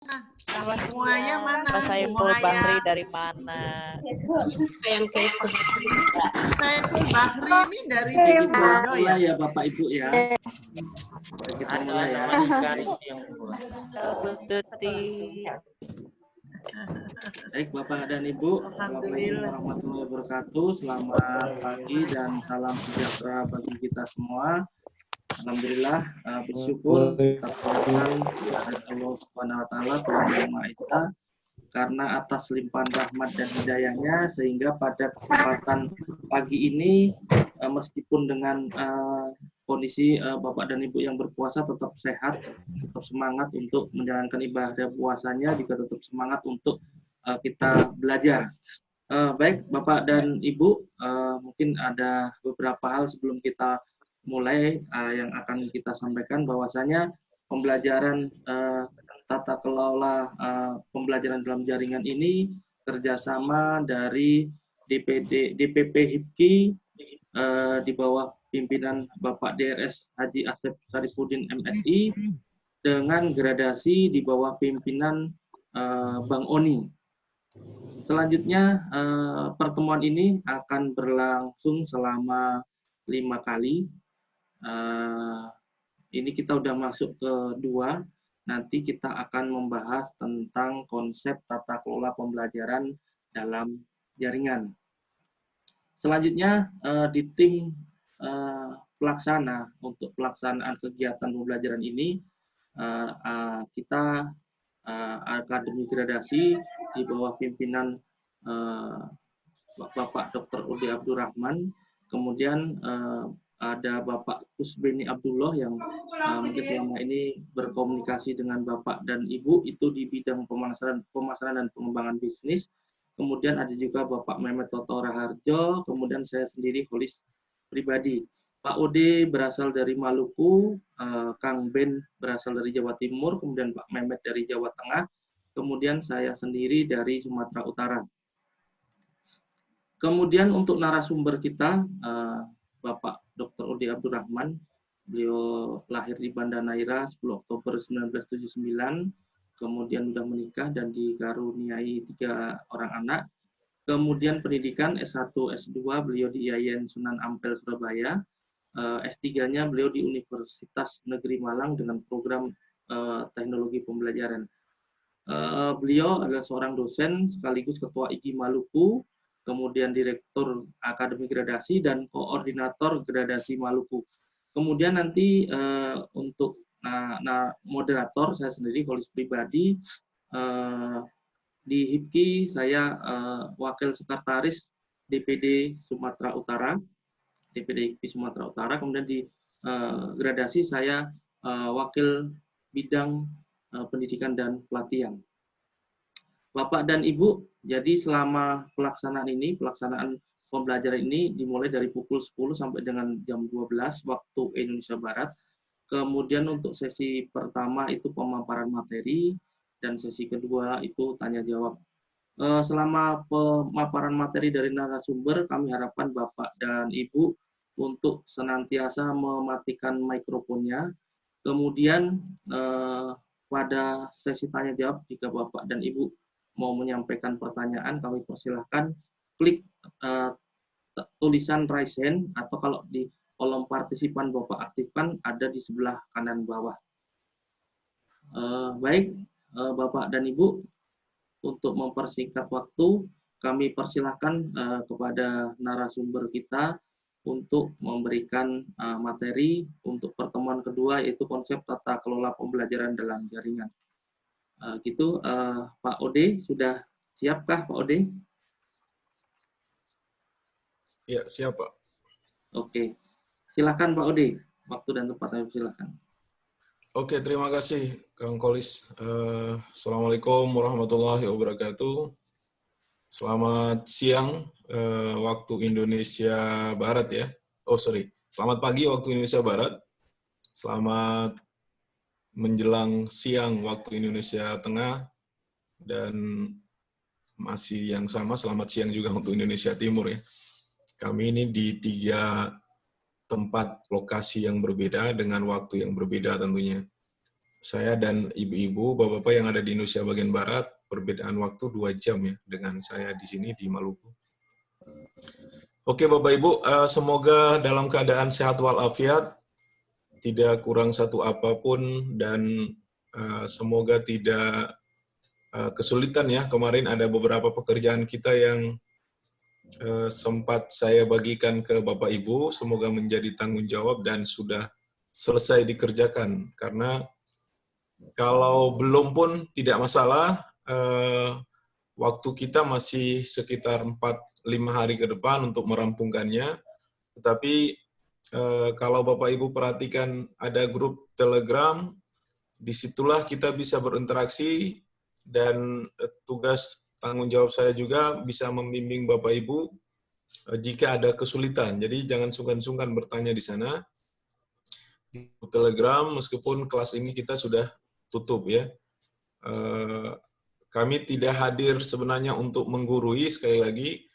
Selamat semuanya siang. mana? Pak Saiful Bahri dari mana? Saiful Bahri ini dari Situbondo ya? Ya Bapak Ibu ya. Kita mulai ya. Baik Bapak dan Ibu, Assalamualaikum warahmatullahi wabarakatuh. Selamat pagi dan salam sejahtera bagi kita semua. Alhamdulillah, bersyukur kita panjatkan kehadirat Allah Subhanahu wa taala Tuhan Yang Maha Esa karena atas limpahan rahmat dan hidayahnya sehingga pada kesempatan pagi ini meskipun dengan kondisi Bapak dan Ibu yang berpuasa tetap sehat, tetap semangat untuk menjalankan ibadah puasanya, juga tetap semangat untuk kita belajar. Baik Bapak dan Ibu, mungkin ada beberapa hal sebelum kita mulai yang akan kita sampaikan, bahwasanya pembelajaran tata kelola pembelajaran dalam jaringan ini kerjasama dari DPP HIPKI di bawah pimpinan Bapak DRS Haji Asep Sarifuddin MSI dengan gradasi di bawah pimpinan Bang Oni. Selanjutnya pertemuan ini akan berlangsung selama 5 kali. Ini kita udah masuk ke 2. Nanti kita akan membahas tentang konsep tata kelola pembelajaran dalam jaringan. Selanjutnya di tim pelaksana untuk pelaksanaan kegiatan pembelajaran ini kita akademi gradasi di bawah pimpinan Bapak Dr. Udi Abdurrahman, kemudian ada Bapak Kusbeni Abdullah yang mungkin selama ini berkomunikasi dengan Bapak dan Ibu itu di bidang pemasaran dan pengembangan bisnis. Kemudian ada juga Bapak Mehmet Toto Raharjo, kemudian saya sendiri holis pribadi. Pak Ode berasal dari Maluku, Kang Ben berasal dari Jawa Timur, kemudian Pak Mehmet dari Jawa Tengah, kemudian saya sendiri dari Sumatera Utara. Kemudian untuk narasumber kita, Bapak Dr. Udi Abdurrahman, beliau lahir di Banda Neira 10 Oktober 1979, kemudian sudah menikah dan dikaruniai 3 orang anak. Kemudian pendidikan S1, S2 beliau di IAIN Sunan Ampel, Surabaya. S3-nya beliau di Universitas Negeri Malang dengan program teknologi pembelajaran. Beliau adalah seorang dosen sekaligus ketua IGI Maluku, kemudian direktur akademi gradasi dan koordinator gradasi Maluku. Kemudian nanti untuk moderator saya sendiri holis pribadi di HIPKI saya wakil sekretaris DPD Sumatera Utara, DPD HIPKI Sumatera Utara. Kemudian di gradasi saya wakil bidang pendidikan dan pelatihan. Bapak dan Ibu, jadi selama pelaksanaan pembelajaran ini dimulai dari pukul 10 sampai dengan jam 12 waktu Indonesia Barat. Kemudian untuk sesi pertama itu pemaparan materi dan sesi kedua itu tanya jawab. Selama pemaparan materi dari narasumber, kami harapkan Bapak dan Ibu untuk senantiasa mematikan mikrofonnya. Kemudian pada sesi tanya jawab, jika Bapak dan Ibu mau menyampaikan pertanyaan, kami persilahkan klik tulisan raise hand, atau kalau di kolom partisipan Bapak aktifkan ada di sebelah kanan bawah. Baik, Bapak dan Ibu, untuk mempersingkat waktu, kami persilahkan kepada narasumber kita untuk memberikan materi untuk pertemuan kedua, yaitu konsep tata kelola pembelajaran dalam jaringan. Gitu, Pak Ode, sudah siapkah Pak Ode? Ya, siap Pak. Oke, silakan Pak Ode, waktu dan tempatnya silakan. Oke, terima kasih Kang Kolis. Assalamualaikum warahmatullahi wabarakatuh. Selamat siang waktu Indonesia Barat ya. Selamat pagi waktu Indonesia Barat. Selamat menjelang siang waktu Indonesia Tengah, dan masih yang sama, selamat siang juga untuk Indonesia Timur ya. Kami ini di 3 tempat lokasi yang berbeda dengan waktu yang berbeda tentunya. saya dan ibu-ibu, bapak-bapak yang ada di Indonesia bagian Barat, perbedaan waktu 2 jam ya dengan saya di sini di Maluku. Oke Bapak Ibu, semoga dalam keadaan sehat walafiat, tidak kurang satu apapun, dan semoga tidak kesulitan ya. Kemarin ada beberapa pekerjaan kita yang sempat saya bagikan ke Bapak Ibu, semoga menjadi tanggung jawab dan sudah selesai dikerjakan. Karena kalau belum pun tidak masalah, waktu kita masih sekitar 4-5 hari ke depan untuk merampungkannya. Tetapi kalau Bapak Ibu perhatikan ada grup Telegram, disitulah kita bisa berinteraksi, dan tugas tanggung jawab saya juga bisa membimbing Bapak Ibu jika ada kesulitan. Jadi jangan sungkan-sungkan bertanya di sana. Di Telegram, meskipun kelas ini kita sudah tutup ya. Kami tidak hadir sebenarnya untuk menggurui sekali lagi,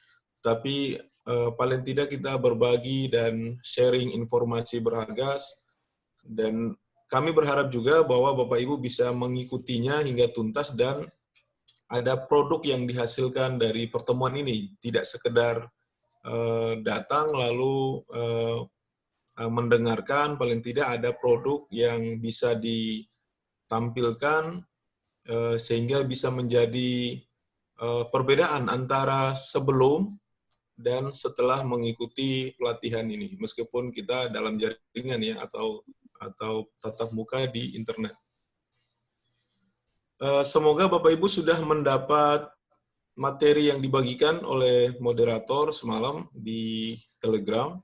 tapi paling tidak kita berbagi dan sharing informasi berharga, dan kami berharap juga bahwa Bapak Ibu bisa mengikutinya hingga tuntas dan ada produk yang dihasilkan dari pertemuan ini, tidak sekedar datang lalu mendengarkan, paling tidak ada produk yang bisa ditampilkan sehingga bisa menjadi perbedaan antara sebelum dan setelah mengikuti pelatihan ini, meskipun kita dalam jaringan ya atau tatap muka di internet. Semoga Bapak Ibu sudah mendapat materi yang dibagikan oleh moderator semalam di Telegram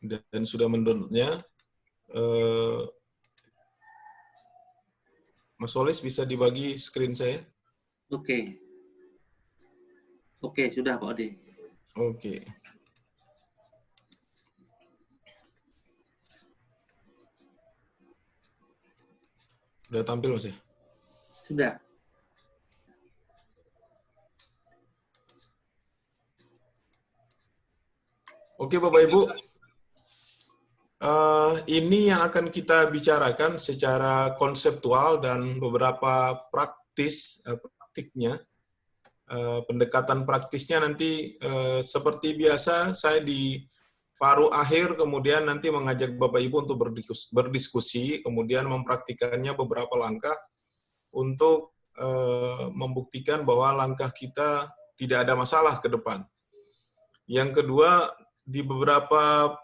dan sudah mendownloadnya. Mas Solis, bisa dibagi screen saya? Oke. Oke, sudah Pak Odi. Oke. Sudah tampil Mas ya? Sudah. Oke Bapak Ibu, ini yang akan kita bicarakan secara konseptual dan beberapa praktiknya. Pendekatan praktisnya nanti seperti biasa saya di paruh akhir kemudian nanti mengajak Bapak Ibu untuk berdiskusi, kemudian mempraktikannya beberapa langkah untuk membuktikan bahwa langkah kita tidak ada masalah ke depan. Yang kedua, di beberapa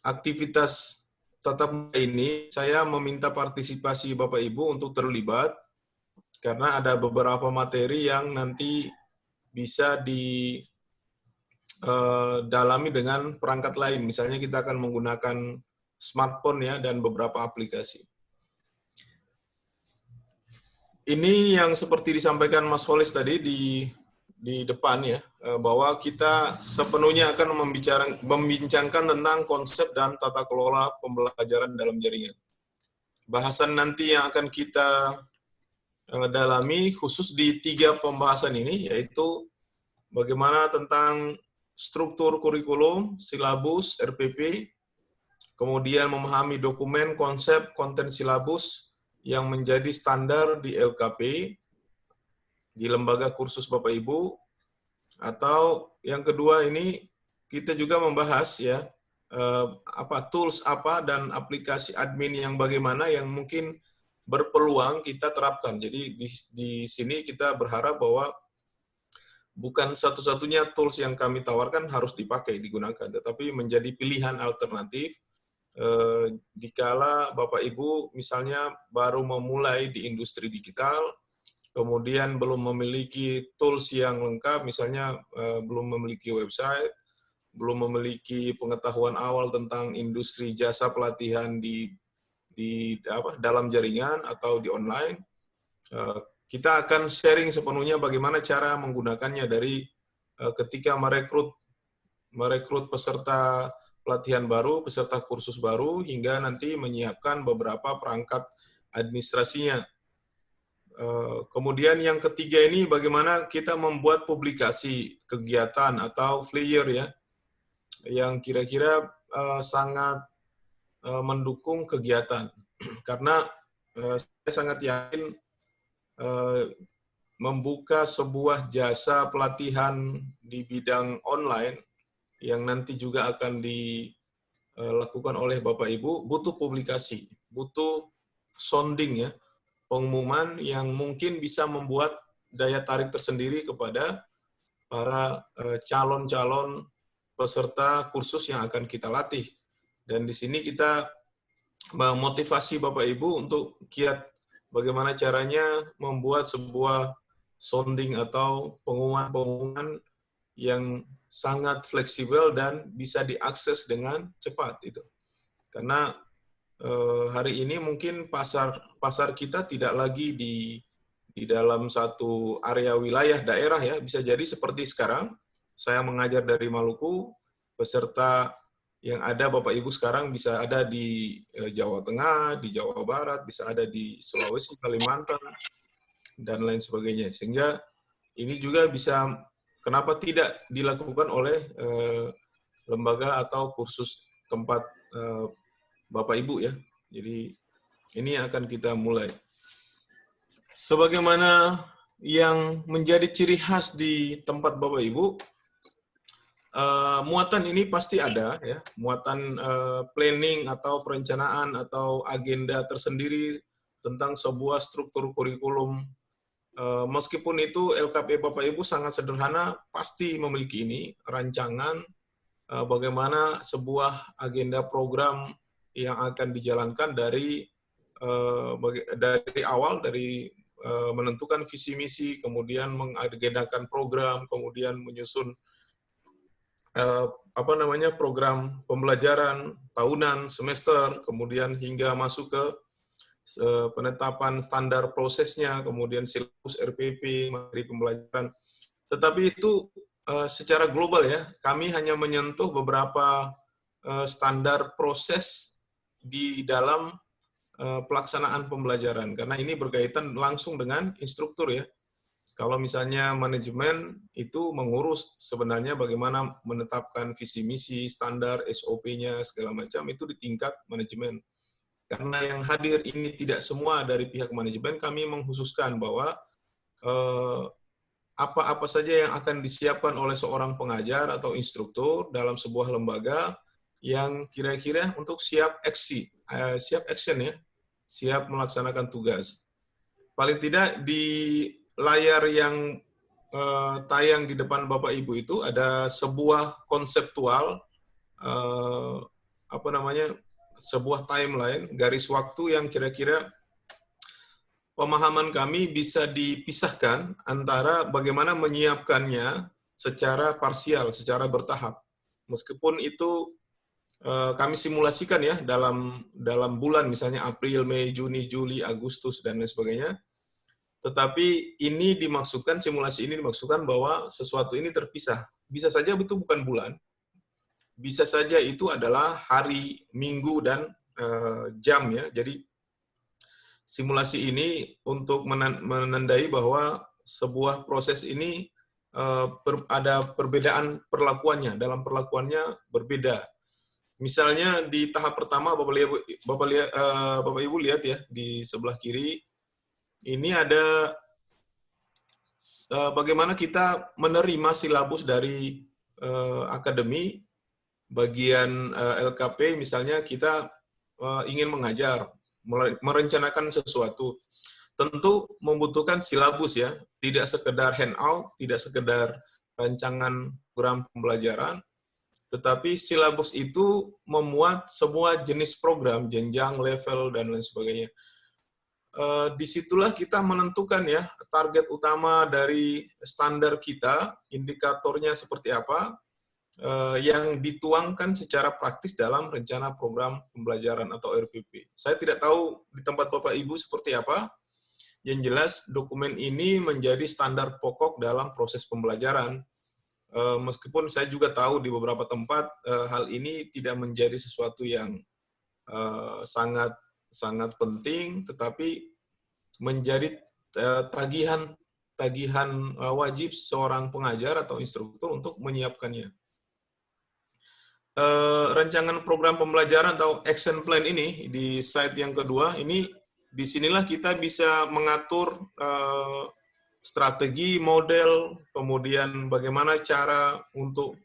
aktivitas tatap muka ini, saya meminta partisipasi Bapak Ibu untuk terlibat, karena ada beberapa materi yang nanti bisa didalami dengan perangkat lain. Misalnya kita akan menggunakan smartphone ya, dan beberapa aplikasi. Ini yang seperti disampaikan Mas Holis tadi di depan ya, bahwa kita sepenuhnya akan membincangkan tentang konsep dan tata kelola pembelajaran dalam jaringan. Bahasan nanti yang akan kita dalami khusus di 3 pembahasan ini, yaitu bagaimana tentang struktur kurikulum, silabus, RPP, kemudian memahami dokumen, konsep, konten silabus yang menjadi standar di LKP, di lembaga kursus Bapak Ibu, atau yang kedua ini kita juga membahas ya tools apa dan aplikasi admin yang bagaimana yang mungkin berpeluang kita terapkan. Jadi di sini kita berharap bahwa bukan satu-satunya tools yang kami tawarkan harus digunakan, tetapi menjadi pilihan alternatif dikala Bapak Ibu misalnya baru memulai di industri digital, kemudian belum memiliki tools yang lengkap, misalnya belum memiliki website, belum memiliki pengetahuan awal tentang industri jasa pelatihan di dalam jaringan atau di online. Kita akan sharing sepenuhnya bagaimana cara menggunakannya dari ketika merekrut peserta pelatihan baru, peserta kursus baru, hingga nanti menyiapkan beberapa perangkat administrasinya. Kemudian yang ketiga ini bagaimana kita membuat publikasi kegiatan atau flyer ya, yang kira-kira sangat mendukung kegiatan. Karena saya sangat yakin membuka sebuah jasa pelatihan di bidang online yang nanti juga akan dilakukan oleh Bapak Ibu, butuh publikasi, butuh sounding ya, pengumuman yang mungkin bisa membuat daya tarik tersendiri kepada para calon-calon peserta kursus yang akan kita latih. Dan di sini kita memotivasi Bapak Ibu untuk giat bagaimana caranya membuat sebuah sounding atau pengumuman-pengumuman yang sangat fleksibel dan bisa diakses dengan cepat itu. Karena hari ini mungkin pasar kita tidak lagi di dalam satu area wilayah daerah ya, bisa jadi seperti sekarang saya mengajar dari Maluku, peserta yang ada Bapak Ibu sekarang bisa ada di Jawa Tengah, di Jawa Barat, bisa ada di Sulawesi, Kalimantan, dan lain sebagainya. Sehingga ini juga bisa, kenapa tidak dilakukan oleh lembaga atau kursus tempat Bapak Ibu ya. Jadi ini akan kita mulai. Sebagaimana yang menjadi ciri khas di tempat Bapak Ibu, muatan ini pasti ada ya, muatan planning atau perencanaan atau agenda tersendiri tentang sebuah struktur kurikulum. Meskipun itu LKP Bapak Ibu sangat sederhana, pasti memiliki ini rancangan bagaimana sebuah agenda program yang akan dijalankan dari awal, dari menentukan visi misi, kemudian mengagendakan program, kemudian menyusun program pembelajaran tahunan, semester, kemudian hingga masuk ke penetapan standar prosesnya, kemudian silabus RPP, materi pembelajaran. Tetapi itu secara global ya, kami hanya menyentuh beberapa standar proses di dalam pelaksanaan pembelajaran, karena ini berkaitan langsung dengan instruktur ya. Kalau misalnya manajemen itu mengurus sebenarnya bagaimana menetapkan visi misi, standar, SOP-nya, segala macam, itu di tingkat manajemen. Karena yang hadir ini tidak semua dari pihak manajemen, kami mengkhususkan bahwa apa-apa saja yang akan disiapkan oleh seorang pengajar atau instruktur dalam sebuah lembaga yang kira-kira untuk siap action ya, siap melaksanakan tugas. Paling tidak di layar yang tayang di depan Bapak Ibu itu ada sebuah konseptual, sebuah timeline, garis waktu yang kira-kira pemahaman kami bisa dipisahkan antara bagaimana menyiapkannya secara parsial, secara bertahap. Meskipun itu kami simulasikan ya dalam bulan, misalnya April, Mei, Juni, Juli, Agustus, dan lain sebagainya. Tetapi ini dimaksudkan, simulasi ini dimaksudkan bahwa sesuatu ini terpisah. Bisa saja itu bukan bulan, bisa saja itu adalah hari, minggu, dan jam ya. Jadi simulasi ini untuk menandai bahwa sebuah proses ini ada perbedaan perlakuannya, dalam perlakuannya berbeda. Misalnya di tahap pertama, Bapak Ibu lihat ya di sebelah kiri, ini ada bagaimana kita menerima silabus dari akademi, bagian LKP, misalnya kita ingin mengajar, merencanakan sesuatu. Tentu membutuhkan silabus ya, tidak sekedar handout, tidak sekedar rancangan program pembelajaran, tetapi silabus itu memuat semua jenis program, jenjang, level, dan lain sebagainya. Disitulah kita menentukan ya target utama dari standar kita, indikatornya seperti apa, yang dituangkan secara praktis dalam rencana program pembelajaran atau RPP. Saya tidak tahu di tempat Bapak Ibu seperti apa, yang jelas dokumen ini menjadi standar pokok dalam proses pembelajaran. Meskipun saya juga tahu di beberapa tempat hal ini tidak menjadi sesuatu yang sangat penting, tetapi menjadi tagihan wajib seorang pengajar atau instruktur untuk menyiapkannya. rancangan program pembelajaran atau action plan ini di slide yang kedua ini, disinilah kita bisa mengatur strategi, model, kemudian bagaimana cara untuk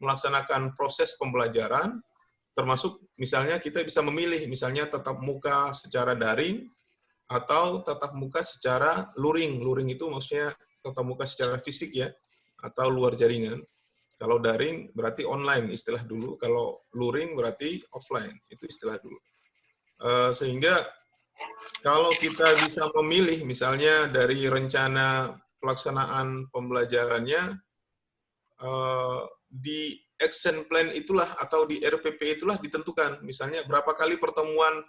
melaksanakan proses pembelajaran, termasuk misalnya kita bisa memilih misalnya tatap muka secara daring atau tatap muka secara luring. Luring itu maksudnya tatap muka secara fisik ya, atau luar jaringan. Kalau daring berarti online istilah dulu, kalau luring berarti offline, itu istilah dulu. Sehingga kalau kita bisa memilih misalnya dari rencana pelaksanaan pembelajarannya, di action plan itulah atau di RPP itulah ditentukan, misalnya berapa kali pertemuan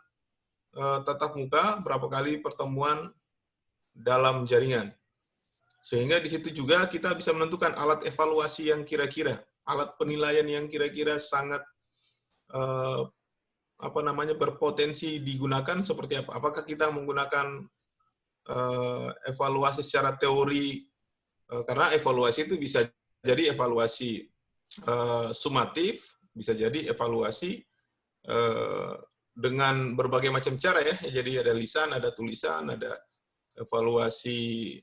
tatap muka, berapa kali pertemuan dalam jaringan. Sehingga di situ juga kita bisa menentukan alat evaluasi yang kira-kira, alat penilaian yang kira-kira sangat berpotensi digunakan seperti apa. Apakah kita menggunakan evaluasi secara teori, karena evaluasi itu bisa jadi evaluasi sumatif, bisa jadi evaluasi dengan berbagai macam cara ya. Jadi ada lisan, ada tulisan, ada evaluasi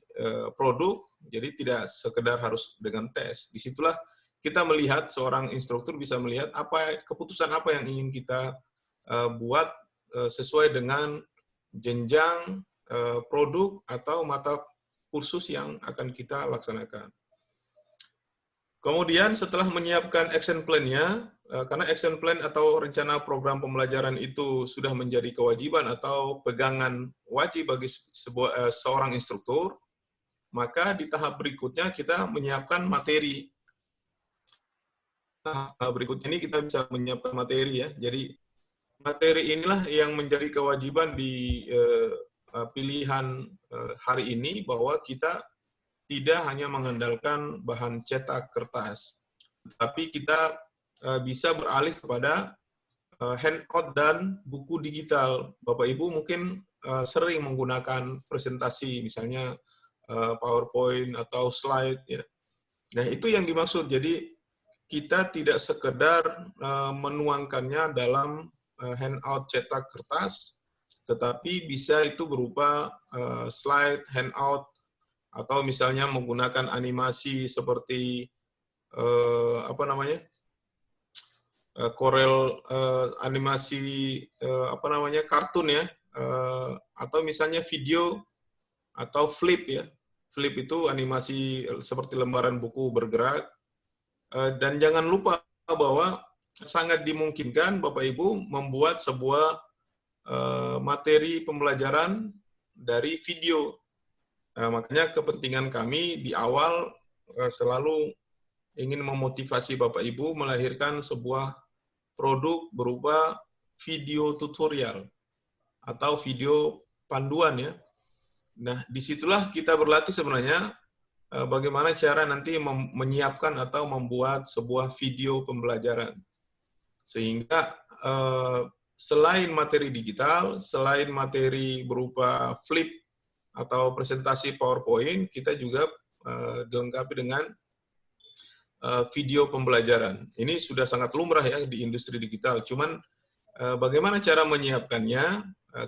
produk, jadi tidak sekedar harus dengan tes. Disitulah kita melihat, seorang instruktur bisa melihat keputusan apa yang ingin kita buat sesuai dengan jenjang produk atau mata kursus yang akan kita laksanakan. Kemudian setelah menyiapkan action plan-nya, karena action plan atau rencana program pembelajaran itu sudah menjadi kewajiban atau pegangan wajib bagi seorang instruktur, maka di tahap berikutnya kita menyiapkan materi. Nah, berikutnya ini kita bisa menyiapkan materi ya. Jadi materi inilah yang menjadi kewajiban di pilihan hari ini, bahwa kita tidak hanya mengandalkan bahan cetak kertas, tapi kita bisa beralih kepada handout dan buku digital. Bapak Ibu mungkin sering menggunakan presentasi, misalnya PowerPoint atau slide ya. Nah, itu yang dimaksud. Jadi kita tidak sekedar menuangkannya dalam handout cetak kertas, tetapi bisa itu berupa slide, handout, atau misalnya menggunakan animasi seperti Corel, animasi kartun ya, atau misalnya video atau flip ya. Flip itu animasi seperti lembaran buku bergerak. Dan jangan lupa bahwa sangat dimungkinkan Bapak Ibu membuat sebuah materi pembelajaran dari video. Nah, makanya kepentingan kami di awal selalu ingin memotivasi Bapak Ibu melahirkan sebuah produk berupa video tutorial atau video panduan ya. Nah, disitulah kita berlatih sebenarnya bagaimana cara nanti menyiapkan atau membuat sebuah video pembelajaran. Sehingga selain materi digital, selain materi berupa flip atau presentasi PowerPoint, kita juga dilengkapi dengan video pembelajaran. Ini sudah sangat lumrah ya di industri digital. Cuman bagaimana cara menyiapkannya?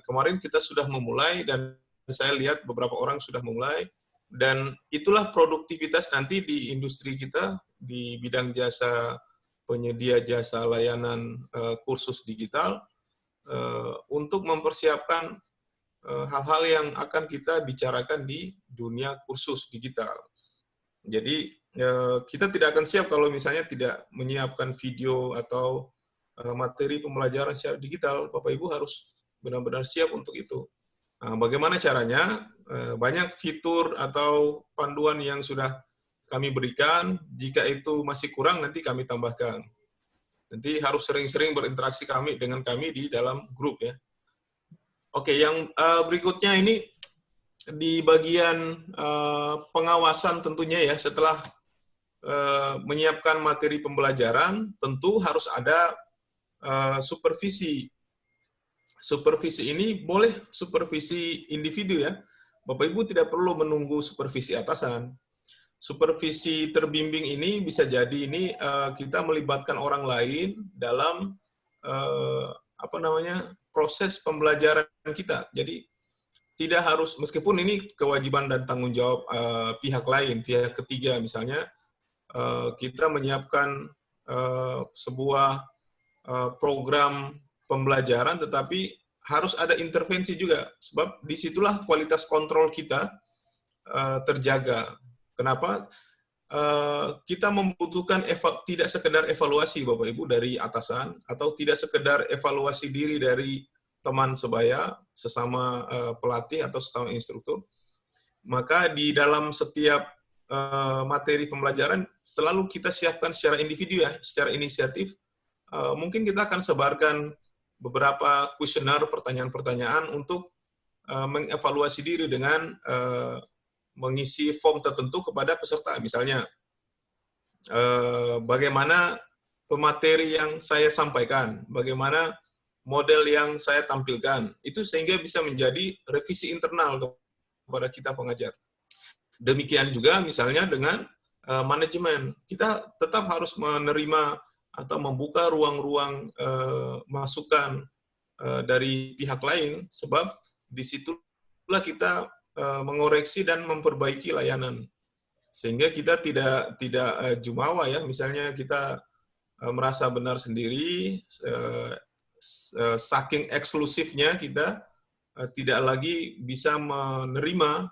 Kemarin kita sudah memulai dan saya lihat beberapa orang sudah memulai, dan itulah produktivitas nanti di industri kita di bidang jasa penyedia jasa layanan kursus digital untuk mempersiapkan hal-hal yang akan kita bicarakan di dunia kursus digital. Jadi kita tidak akan siap kalau misalnya tidak menyiapkan video atau materi pembelajaran secara digital. Bapak Ibu harus benar-benar siap untuk itu. Nah, bagaimana caranya? Banyak fitur atau panduan yang sudah kami berikan. Jika itu masih kurang, nanti kami tambahkan. Nanti harus sering-sering berinteraksi dengan kami di dalam grup ya. Oke, yang berikutnya ini di bagian pengawasan tentunya ya, setelah menyiapkan materi pembelajaran, tentu harus ada supervisi. Supervisi ini boleh supervisi individu ya. Bapak Ibu tidak perlu menunggu supervisi atasan. supervisi terbimbing ini bisa jadi ini kita melibatkan orang lain dalam proses pembelajaran kita. Jadi tidak harus, meskipun ini kewajiban dan tanggung jawab pihak lain, pihak ketiga misalnya, kita menyiapkan sebuah program pembelajaran, tetapi harus ada intervensi juga, sebab disitulah kualitas kontrol kita terjaga. Kenapa? Kita membutuhkan tidak sekedar evaluasi Bapak Ibu dari atasan, atau tidak sekedar evaluasi diri dari teman sebaya, sesama pelatih atau sesama instruktur. Maka di dalam setiap materi pembelajaran selalu kita siapkan secara individu ya, secara inisiatif. Mungkin kita akan sebarkan beberapa kuesioner, pertanyaan-pertanyaan untuk mengevaluasi diri dengan mengisi form tertentu kepada peserta. Misalnya, bagaimana pemateri yang saya sampaikan, bagaimana model yang saya tampilkan, itu sehingga bisa menjadi revisi internal kepada kita pengajar. Demikian juga misalnya dengan manajemen, kita tetap harus menerima atau membuka ruang-ruang masukan dari pihak lain, sebab disitulah kita mengoreksi dan memperbaiki layanan, sehingga kita tidak jumawa ya. Misalnya kita merasa benar sendiri, saking eksklusifnya kita tidak lagi bisa menerima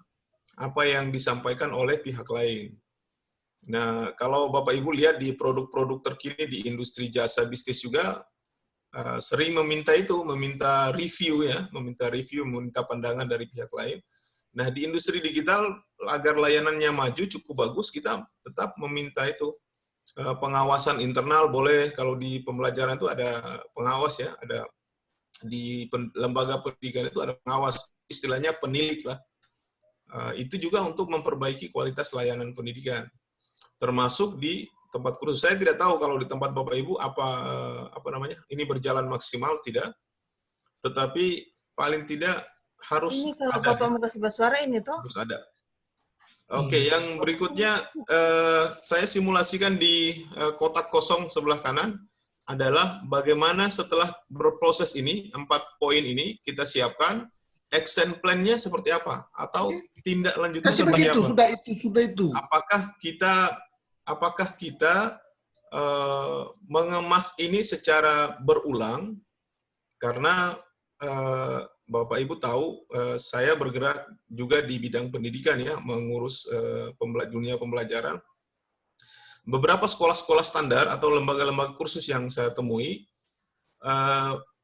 apa yang disampaikan oleh pihak lain. Nah, kalau Bapak Ibu lihat di produk-produk terkini di industri jasa bisnis juga sering meminta review ya, meminta pandangan dari pihak lain. Nah, di industri digital, agar layanannya maju cukup bagus, kita tetap meminta itu. Pengawasan internal boleh, kalau di pembelajaran itu ada pengawas ya, ada di lembaga pendidikan itu ada pengawas, istilahnya penilik lah. Itu juga untuk memperbaiki kualitas layanan pendidikan. Termasuk di tempat kursus. Saya tidak tahu kalau di tempat Bapak Ibu ini berjalan maksimal tidak, tetapi paling tidak harus ini kalau ada. Bapak mau kasih suara ini toh. Harus ada. Oke, yang berikutnya saya simulasikan di kotak kosong sebelah kanan adalah bagaimana setelah berproses ini, 4 poin ini kita siapkan, action plan-nya seperti apa, atau tindak lanjutnya seperti apa. Sudah itu. Apakah kita mengemas ini secara berulang, karena Bapak Ibu tahu, saya bergerak juga di bidang pendidikan ya, mengurus dunia pembelajaran. Beberapa sekolah-sekolah standar atau lembaga-lembaga kursus yang saya temui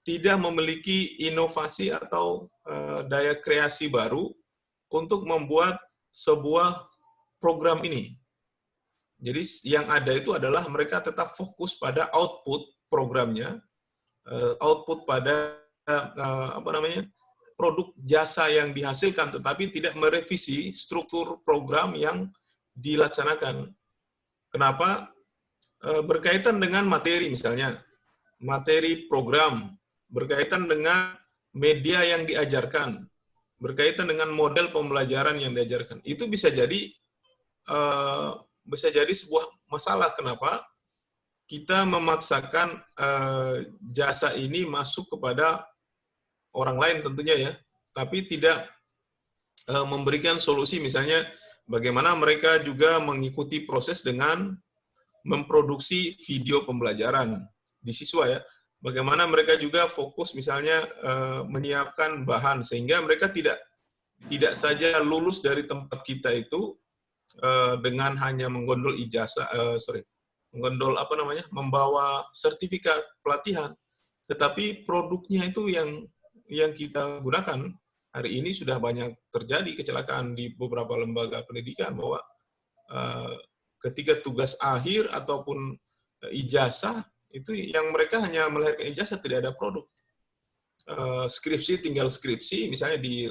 tidak memiliki inovasi atau daya kreasi baru untuk membuat sebuah program ini. Jadi yang ada itu adalah mereka tetap fokus pada output programnya, output pada produk jasa yang dihasilkan, tetapi tidak merevisi struktur program yang dilaksanakan. Kenapa? Berkaitan dengan materi misalnya, materi program, berkaitan dengan media yang diajarkan, berkaitan dengan model pembelajaran yang diajarkan. Itu bisa jadi sebuah masalah. Kenapa? Kita memaksakan jasa ini masuk kepada orang lain tentunya ya, tapi tidak memberikan solusi, misalnya bagaimana mereka juga mengikuti proses dengan memproduksi video pembelajaran di siswa ya, bagaimana mereka juga fokus misalnya menyiapkan bahan, sehingga mereka tidak saja lulus dari tempat kita itu dengan hanya menggondol membawa sertifikat pelatihan, tetapi produknya itu yang kita gunakan. Hari ini sudah banyak terjadi kecelakaan di beberapa lembaga pendidikan, bahwa ketika tugas akhir ataupun ijazah, itu yang mereka hanya melahirkan ijazah, tidak ada produk. Skripsi tinggal skripsi, misalnya di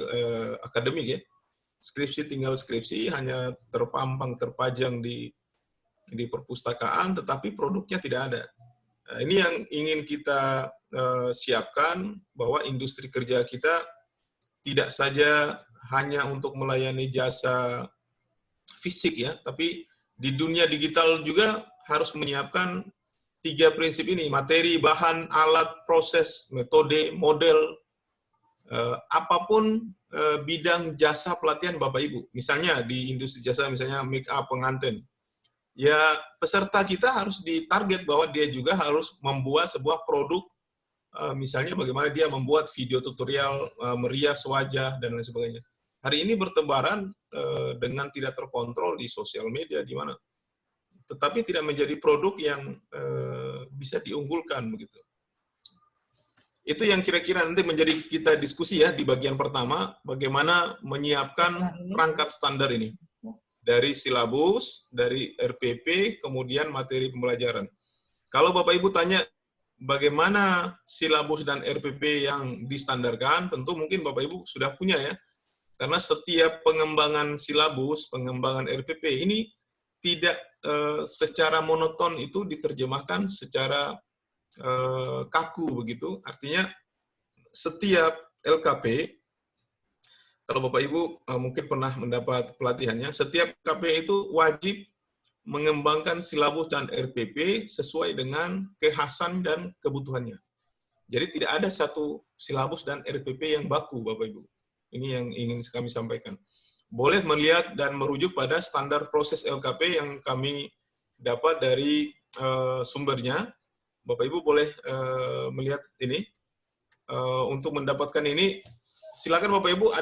akademik ya, skripsi tinggal skripsi, hanya terpajang di perpustakaan, tetapi produknya tidak ada. Nah, ini yang ingin kita siapkan, bahwa industri kerja kita tidak saja hanya untuk melayani jasa fisik ya, tapi di dunia digital juga harus menyiapkan 3 prinsip ini: materi, bahan, alat, proses, metode, model, apapun bidang jasa pelatihan Bapak Ibu. Misalnya di industri jasa, misalnya make up, pengantin. Ya, peserta kita harus ditarget bahwa dia juga harus membuat sebuah produk, misalnya bagaimana dia membuat video tutorial, merias wajah, dan lain sebagainya. Hari ini bertebaran dengan tidak terkontrol di sosial media, di mana, tetapi tidak menjadi produk yang bisa diunggulkan begitu. Itu yang kira-kira nanti menjadi kita diskusi ya di bagian pertama, bagaimana menyiapkan perangkat standar ini. Dari silabus, dari RPP, kemudian materi pembelajaran. Kalau Bapak Ibu tanya bagaimana silabus dan RPP yang distandarkan, tentu mungkin Bapak Ibu sudah punya ya. Karena setiap pengembangan silabus, pengembangan RPP ini tidak secara monoton itu diterjemahkan secara kaku begitu. Artinya setiap LKP, kalau Bapak Ibu mungkin pernah mendapat pelatihannya, setiap KP itu wajib mengembangkan silabus dan RPP sesuai dengan kekhasan dan kebutuhannya. Jadi tidak ada satu silabus dan RPP yang baku, Bapak Ibu. Ini yang ingin kami sampaikan. Boleh melihat dan merujuk pada standar proses LKP yang kami dapat dari sumbernya. Bapak Ibu boleh melihat ini. Untuk mendapatkan ini, silakan Bapak Ibu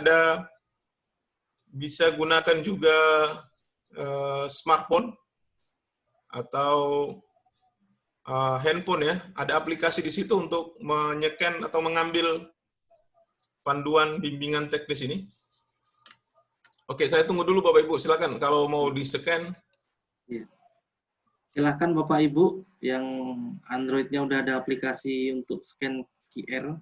bisa gunakan juga smartphone atau handphone ya. Ada aplikasi di situ untuk menyekan atau mengambil panduan bimbingan teknis ini. Oke, saya tunggu dulu Bapak Ibu. Silakan kalau mau di-scan. Ya. Silakan Bapak Ibu yang Android-nya udah ada aplikasi untuk scan QR.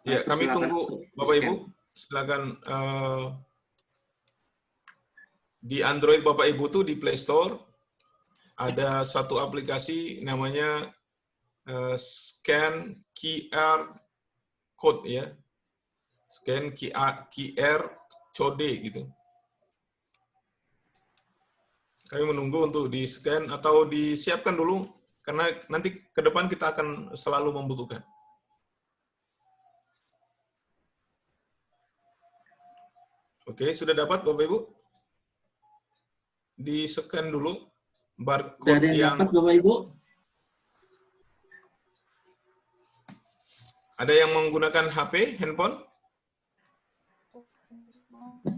Ya, kami tunggu Bapak Ibu. Silakan di Android Bapak Ibu tuh di Play Store ada satu aplikasi namanya Scan QR Code ya. Scan QR Code gitu. Kami menunggu untuk di-scan atau disiapkan dulu karena nanti ke depan kita akan selalu membutuhkan. Oke, sudah dapat Bapak Ibu? Di-scan dulu barcode yang dapat Bapak Ibu? Ada yang menggunakan HP, handphone?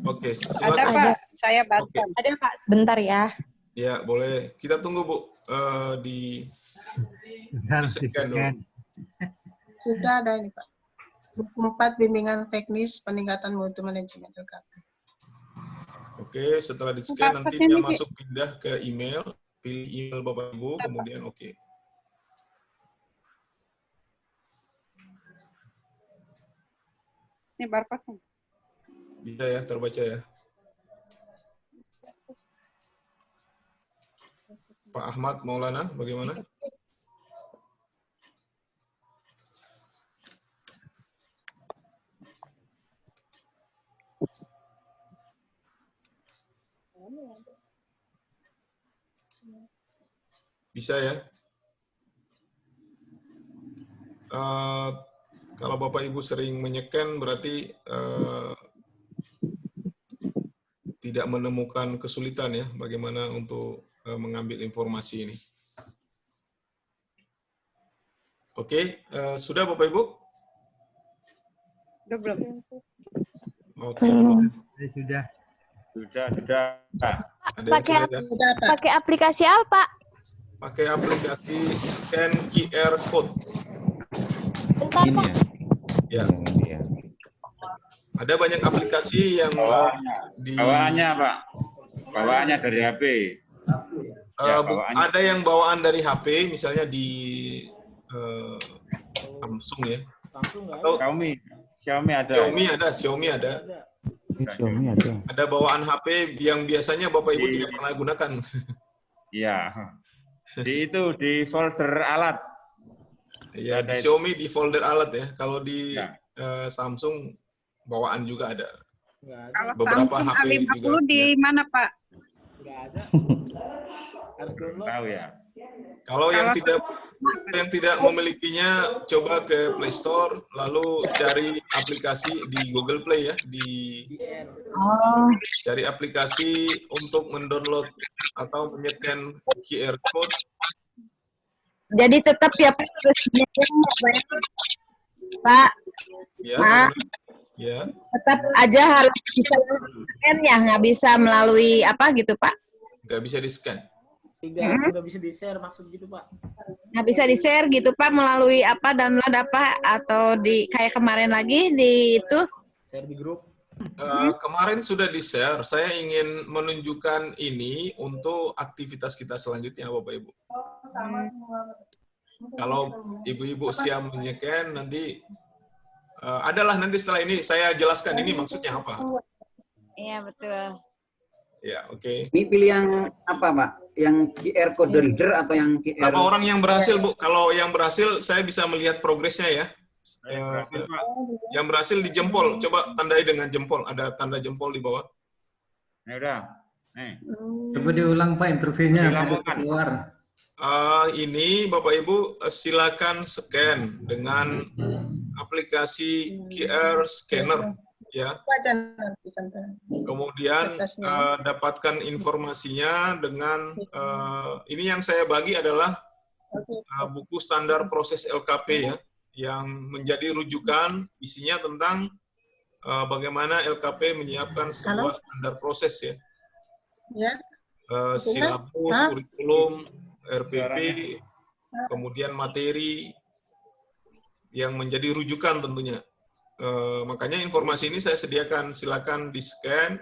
Oke, silakan. Ada Pak, saya bantu. Oke. Ada Pak, sebentar ya. Ya, boleh. Kita tunggu Bu di-scan dulu. Sudah ada ini Pak. Buku 4 bimbingan teknis peningkatan mutu manajemen LKP. Oke, setelah di-scan nanti dia masuk pindah ke email, pilih email Bapak Ibu, kemudian oke. Ini barcode. Bisa ya, terbaca ya. Pak Ahmad Maulana, bagaimana? Bisa ya? Kalau Bapak Ibu sering menyekan berarti tidak menemukan kesulitan ya bagaimana untuk mengambil informasi ini. Oke, sudah Bapak Ibu? Udah belum? Oke. Sudah. Pakai aplikasi apa? Pakai aplikasi scan QR code. Bentar, Pak. Ya. Ada banyak aplikasi yang bawaannya Pak. Bawaannya dari HP. Ada yang bawaan dari HP, misalnya di Samsung ya. Atau Xiaomi ada. Xiaomi ada. Ada bawaan HP yang biasanya Bapak Ibu tidak pernah gunakan. Iya. Di folder alat. Ya, di Xiaomi di folder alat ya. Kalau di Samsung bawaan juga ada. Kalau Beberapa Samsung HP A50 juga, di mana Pak? Tahu ya. Kalau yang tidak memilikinya, coba ke Play Store, lalu cari aplikasi di Google Play ya, cari aplikasi untuk mendownload atau menyekan QR code. Jadi tetap ya Pak harus Pak. Ya, ya. Tetap aja harus bisa scan ya, nggak bisa melalui apa gitu Pak? Nggak bisa di-scan. Nggak bisa di-share maksud gitu Pak. Nggak bisa di-share gitu Pak melalui apa, download apa, atau di kayak kemarin lagi di itu? Share di grup. Kemarin sudah di-share. Saya ingin menunjukkan ini untuk aktivitas kita selanjutnya, Bapak Ibu. Sama semua. Kalau ibu-ibu siap menyekan, nanti adalah nanti setelah ini saya jelaskan ini maksudnya apa. Iya betul. Ya, oke. Ini pilih yang apa, Pak? Yang QR code reader atau yang QR? Berapa orang yang berhasil, Bu? Kalau yang berhasil, saya bisa melihat progresnya ya. Yang berhasil di jempol. Coba tandai dengan jempol. Ada tanda jempol di bawah. Ini udah. Nih. Coba diulang Pak instruksinya. Ada keluar. Ini Bapak Ibu silakan scan dengan aplikasi QR scanner. Ya. Kemudian dapatkan informasinya dengan ini yang saya bagi adalah buku standar proses LKP ya, yang menjadi rujukan isinya tentang bagaimana LKP menyiapkan sebuah standar proses ya. Silabus, kurikulum, RPP, kemudian materi yang menjadi rujukan tentunya. Makanya informasi ini saya sediakan, silakan di-scan.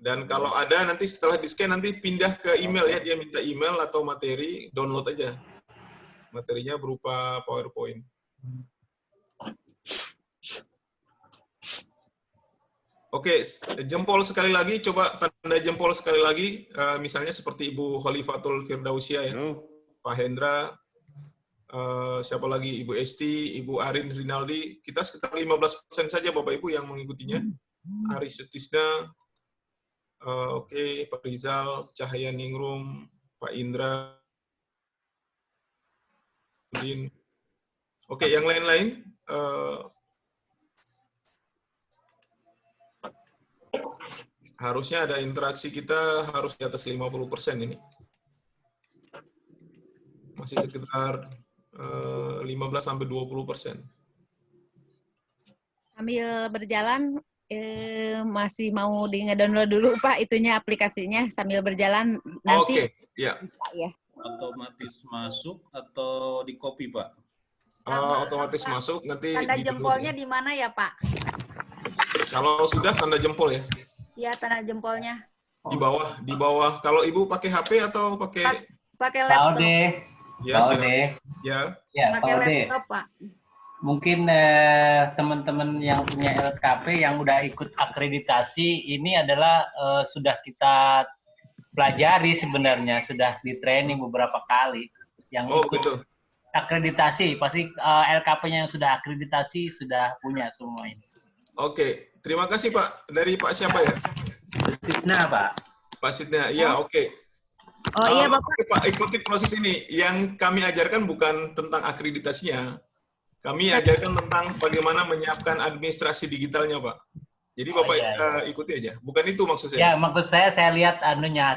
Dan kalau ada nanti setelah di-scan nanti pindah ke email ya, dia minta email atau materi, download aja. Materinya berupa PowerPoint. Oke, jempol sekali lagi, coba tanda jempol sekali lagi, misalnya seperti Ibu Khalifatul Firdausia ya, Pak Hendra, siapa lagi, Ibu Esti, Ibu Arin Rinaldi, kita sekitar 15% saja Bapak Ibu yang mengikutinya. Ari Sutisna, oke, Pak Rizal, Cahaya Ningrum, Pak Indra, oke, yang lain-lain, harusnya ada interaksi kita harus di atas 50% ini. Masih sekitar 15-20%. Sambil berjalan masih mau di-download dulu Pak itunya aplikasinya sambil berjalan nanti. Oke, ya. Ya. Otomatis masuk atau di copy Pak? Otomatis masuk nanti. Tanda jempolnya di mana ya Pak? Kalau sudah tanda jempol ya. Ya tanda jempolnya. Di bawah. Kalau Ibu pakai HP atau pakai? Pakai laptop. Ya, pakai laptop Pak. Mungkin teman-teman yang punya LKP yang udah ikut akreditasi ini adalah sudah kita pelajari sebenarnya, sudah di training beberapa kali. Yang ikut betul. Akreditasi pasti LKP-nya yang sudah akreditasi sudah punya semua ini. Oke, terima kasih Pak. Dari Pak siapa ya? Sidna Pak. Pak Sidna, iya oke. Oh iya Bapak. Oke, Pak, ikuti proses ini. Yang kami ajarkan bukan tentang akreditasinya. Kami ajarkan tentang bagaimana menyiapkan administrasi digitalnya, Pak. Jadi Bapak ikuti aja. Bukan itu maksud saya. Ya, maksud saya lihat anunya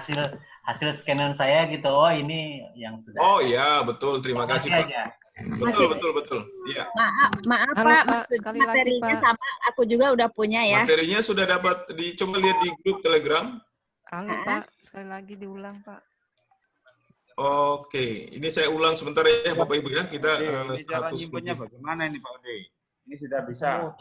hasil scanan saya gitu. Oh, ini yang sudah. Oh iya, betul. Terima kasih, Pak. Betul. Iya. Maaf Pak, materinya sama aku juga udah punya ya. Materinya sudah dapat dicoba lihat di grup Telegram. Pak, sekali lagi diulang, Pak. Oke, ini saya ulang sebentar ya Bapak Ibu ya. Kita ini cara nyimpennya bagaimana ini Pak Ode? Ini sudah bisa.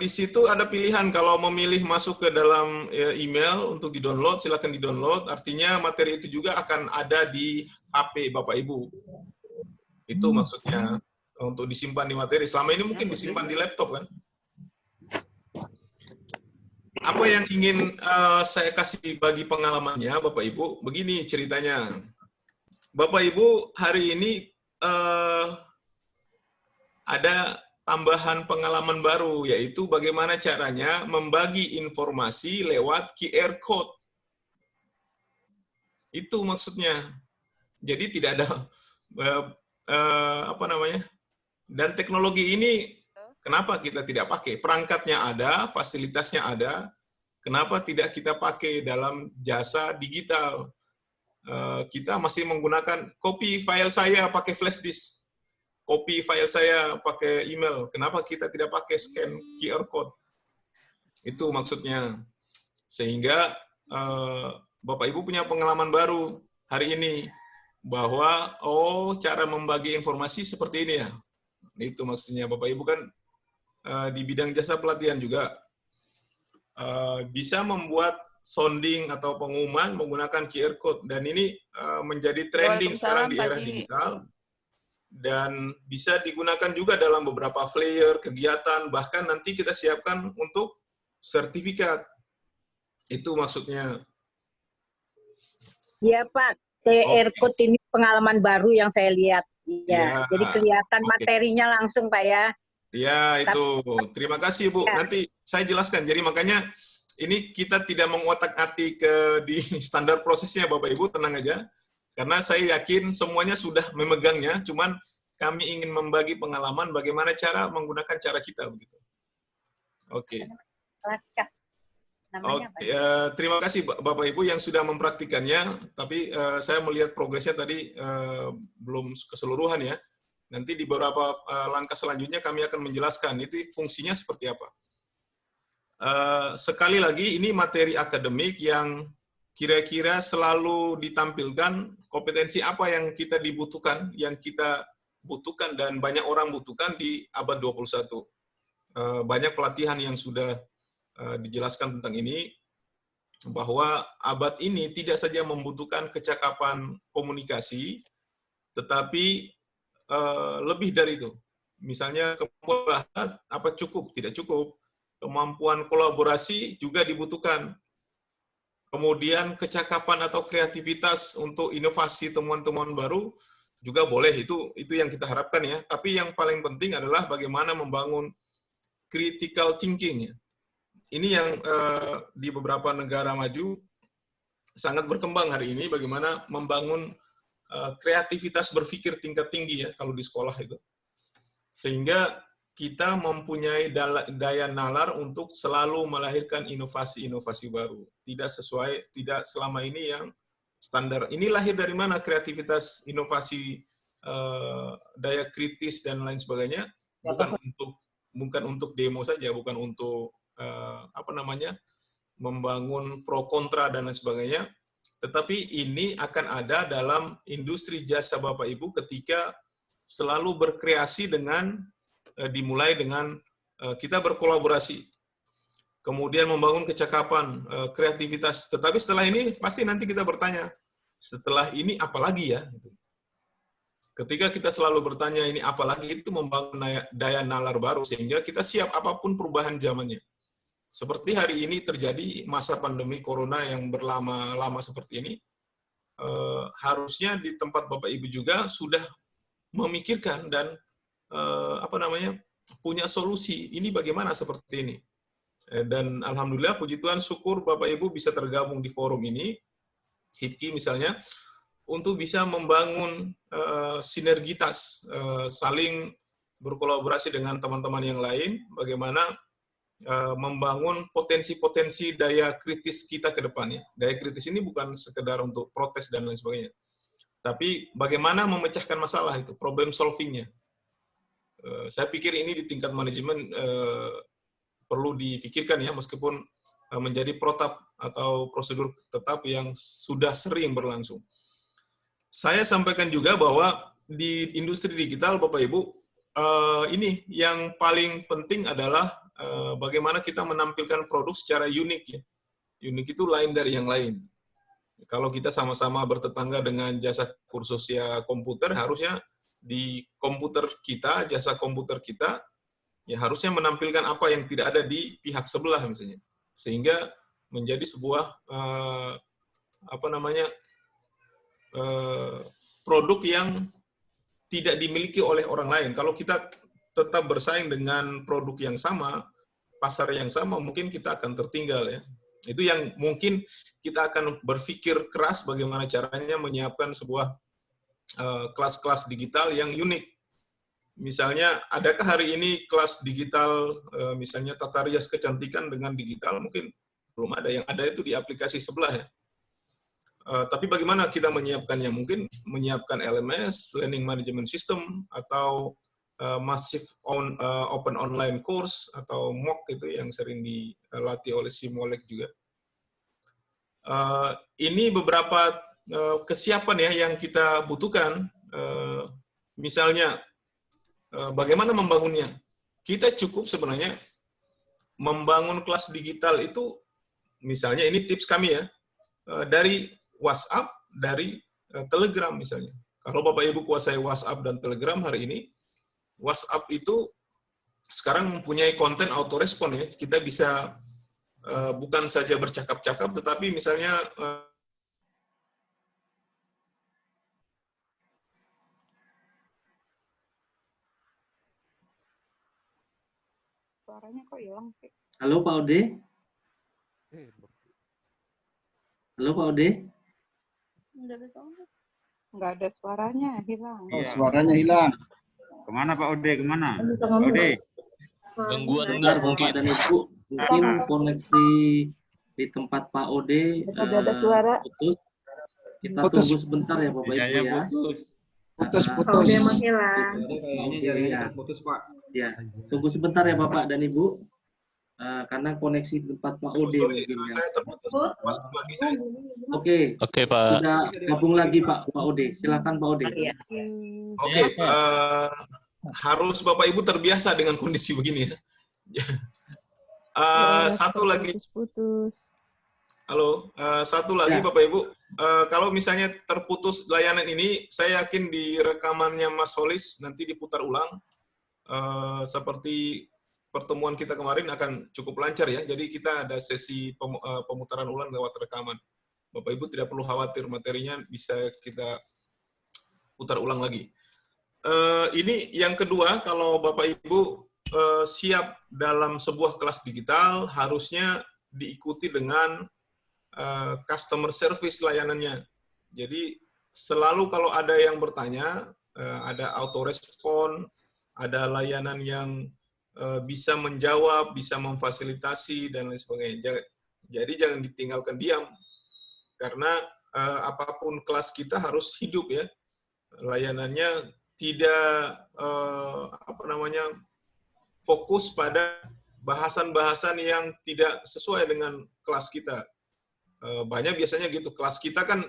Di situ ada pilihan kalau memilih masuk ke dalam email untuk di-download, silakan di-download. Artinya materi itu juga akan ada di HP Bapak Ibu. Itu maksudnya untuk disimpan di materi. Selama ini mungkin disimpan di laptop kan? Apa yang ingin saya kasih bagi pengalamannya Bapak Ibu? Begini ceritanya. Bapak Ibu hari ini ada tambahan pengalaman baru, yaitu bagaimana caranya membagi informasi lewat QR Code. Itu maksudnya. Jadi tidak ada apa namanya? Dan teknologi ini kenapa kita tidak pakai? Perangkatnya ada, fasilitasnya ada. Kenapa tidak kita pakai dalam jasa digital? Kita masih menggunakan copy file saya pakai flash disk, copy file saya pakai email. Kenapa kita tidak pakai scan QR code? Itu maksudnya. Sehingga Bapak Ibu punya pengalaman baru hari ini bahwa cara membagi informasi seperti ini ya. Itu maksudnya. Bapak Ibu kan di bidang jasa pelatihan juga bisa membuat sounding atau pengumuman menggunakan QR code, dan ini menjadi trending sekarang di era digital dan bisa digunakan juga dalam beberapa flyer, kegiatan, bahkan nanti kita siapkan untuk sertifikat. Itu maksudnya. Iya Pak, QR code ini pengalaman baru yang saya lihat. Ya, jadi kelihatan materinya langsung Pak ya. Ya, itu. Terima kasih Bu. Nanti saya jelaskan. Jadi makanya ini kita tidak mengotak-atik di standar prosesnya Bapak Ibu, tenang aja. Karena saya yakin semuanya sudah memegangnya, cuman kami ingin membagi pengalaman bagaimana cara menggunakan cara kita begitu. Oke. Terima kasih Bapak Ibu yang sudah mempraktikannya, tapi saya melihat progresnya tadi belum keseluruhan ya. Nanti di beberapa langkah selanjutnya kami akan menjelaskan itu fungsinya seperti apa. Sekali lagi, ini materi akademik yang kira-kira selalu ditampilkan kompetensi apa yang kita dibutuhkan, yang kita butuhkan dan banyak orang butuhkan di abad 21. Banyak pelatihan yang sudah dijelaskan tentang ini, bahwa abad ini tidak saja membutuhkan kecakapan komunikasi, tetapi lebih dari itu. Misalnya kemampuan bahasa, apa cukup? Tidak cukup. Kemampuan kolaborasi juga dibutuhkan. Kemudian kecakapan atau kreativitas untuk inovasi temuan-temuan baru juga boleh, itu yang kita harapkan ya. Tapi yang paling penting adalah bagaimana membangun critical thinking. Ini yang di beberapa negara maju sangat berkembang hari ini, bagaimana membangun kreativitas berpikir tingkat tinggi ya kalau di sekolah itu. Sehingga kita mempunyai daya nalar untuk selalu melahirkan inovasi-inovasi baru. Tidak selama ini yang standar. Ini lahir dari mana kreativitas, inovasi, daya kritis, dan lain sebagainya. Bukan untuk demo saja, bukan untuk membangun pro kontra dan lain sebagainya. Tetapi ini akan ada dalam industri jasa Bapak Ibu ketika selalu berkreasi dimulai dengan kita berkolaborasi, kemudian membangun kecakapan, kreativitas. Tetapi setelah ini pasti nanti kita bertanya, setelah ini apa lagi ya? Ketika kita selalu bertanya ini apa lagi, itu membangun daya nalar baru sehingga kita siap apapun perubahan zamannya. Seperti hari ini terjadi masa pandemi corona yang berlama-lama seperti ini, harusnya di tempat Bapak Ibu juga sudah memikirkan dan punya solusi. Ini bagaimana seperti ini. Dan alhamdulillah, puji Tuhan, syukur Bapak Ibu bisa tergabung di forum ini, HIPKI misalnya, untuk bisa membangun sinergitas, saling berkolaborasi dengan teman-teman yang lain, bagaimana membangun potensi-potensi daya kritis kita ke depannya. Daya kritis ini bukan sekedar untuk protes dan lain sebagainya, tapi bagaimana memecahkan masalah itu, problem solving-nya. Saya pikir ini di tingkat manajemen perlu dipikirkan ya, meskipun menjadi protap atau prosedur tetap yang sudah sering berlangsung. Saya sampaikan juga bahwa di industri digital, Bapak Ibu, ini yang paling penting adalah bagaimana kita menampilkan produk secara unik ya. Unik itu lain dari yang lain. Kalau kita sama-sama bertetangga dengan jasa kursus ya komputer, harusnya di komputer kita, jasa komputer kita, ya harusnya menampilkan apa yang tidak ada di pihak sebelah misalnya, sehingga menjadi sebuah produk yang tidak dimiliki oleh orang lain. Kalau kita tetap bersaing dengan produk yang sama, pasar yang sama, mungkin kita akan tertinggal ya. Itu yang mungkin kita akan berpikir keras bagaimana caranya menyiapkan sebuah kelas-kelas digital yang unik. Misalnya, adakah hari ini kelas digital, misalnya tata rias kecantikan dengan digital? Mungkin belum ada. Yang ada itu di aplikasi sebelah ya. Tapi bagaimana kita menyiapkannya? Mungkin menyiapkan LMS, Learning Management System, atau Massive Open Online Course, atau MOOC itu yang sering dilatih oleh Simolek juga. Ini beberapa kesiapan ya yang kita butuhkan. Misalnya, bagaimana membangunnya? Kita cukup sebenarnya membangun kelas digital itu, misalnya ini tips kami ya, dari WhatsApp, dari Telegram misalnya. Kalau Bapak Ibu kuasai WhatsApp dan Telegram hari ini, WhatsApp itu sekarang mempunyai konten autorespon ya. Kita bisa bukan saja bercakap-cakap, tetapi misalnya Suaranya kok hilang sih? Halo Pak Ode? Halo Pak Ode? Nggak ada suaranya, hilang. Oh, suaranya hilang. Kemana Pak Ode? Kemana? Pak Ode? Gangguan Bapak dan Ibu, mungkin koneksi di tempat Pak Ode ada suara. putus. Kita tunggu sebentar ya Bapak Ibu ya. Putus. Udah menghilang. Kayaknya jaringan terputus Pak. Ya, tunggu sebentar ya Bapak dan Ibu. Karena koneksi di tempat Pak Ode mungkin ya. saya terputus. Masuk lagi saya. Oke, Pak. sudah gabung lagi Pak Ode. Silakan Pak Ode. Oke, harus Bapak Ibu terbiasa dengan kondisi begini ya. Satu lagi. Putus. Halo, satu lagi Bapak Ibu. Kalau misalnya terputus layanan ini, saya yakin di rekamannya Mas Solis nanti diputar ulang. Seperti pertemuan kita kemarin akan cukup lancar ya. Jadi kita ada sesi pemutaran ulang lewat rekaman. Bapak Ibu tidak perlu khawatir, materinya bisa kita putar ulang lagi. Ini yang kedua, kalau Bapak Ibu siap dalam sebuah kelas digital, harusnya diikuti dengan customer service layanannya. Jadi selalu kalau ada yang bertanya, ada autorespon, ada layanan yang bisa menjawab, bisa memfasilitasi, dan lain sebagainya. Jadi jangan ditinggalkan diam, karena apapun kelas kita harus hidup ya. Layanannya tidak fokus pada bahasan-bahasan yang tidak sesuai dengan kelas kita. Banyak biasanya gitu, kelas kita kan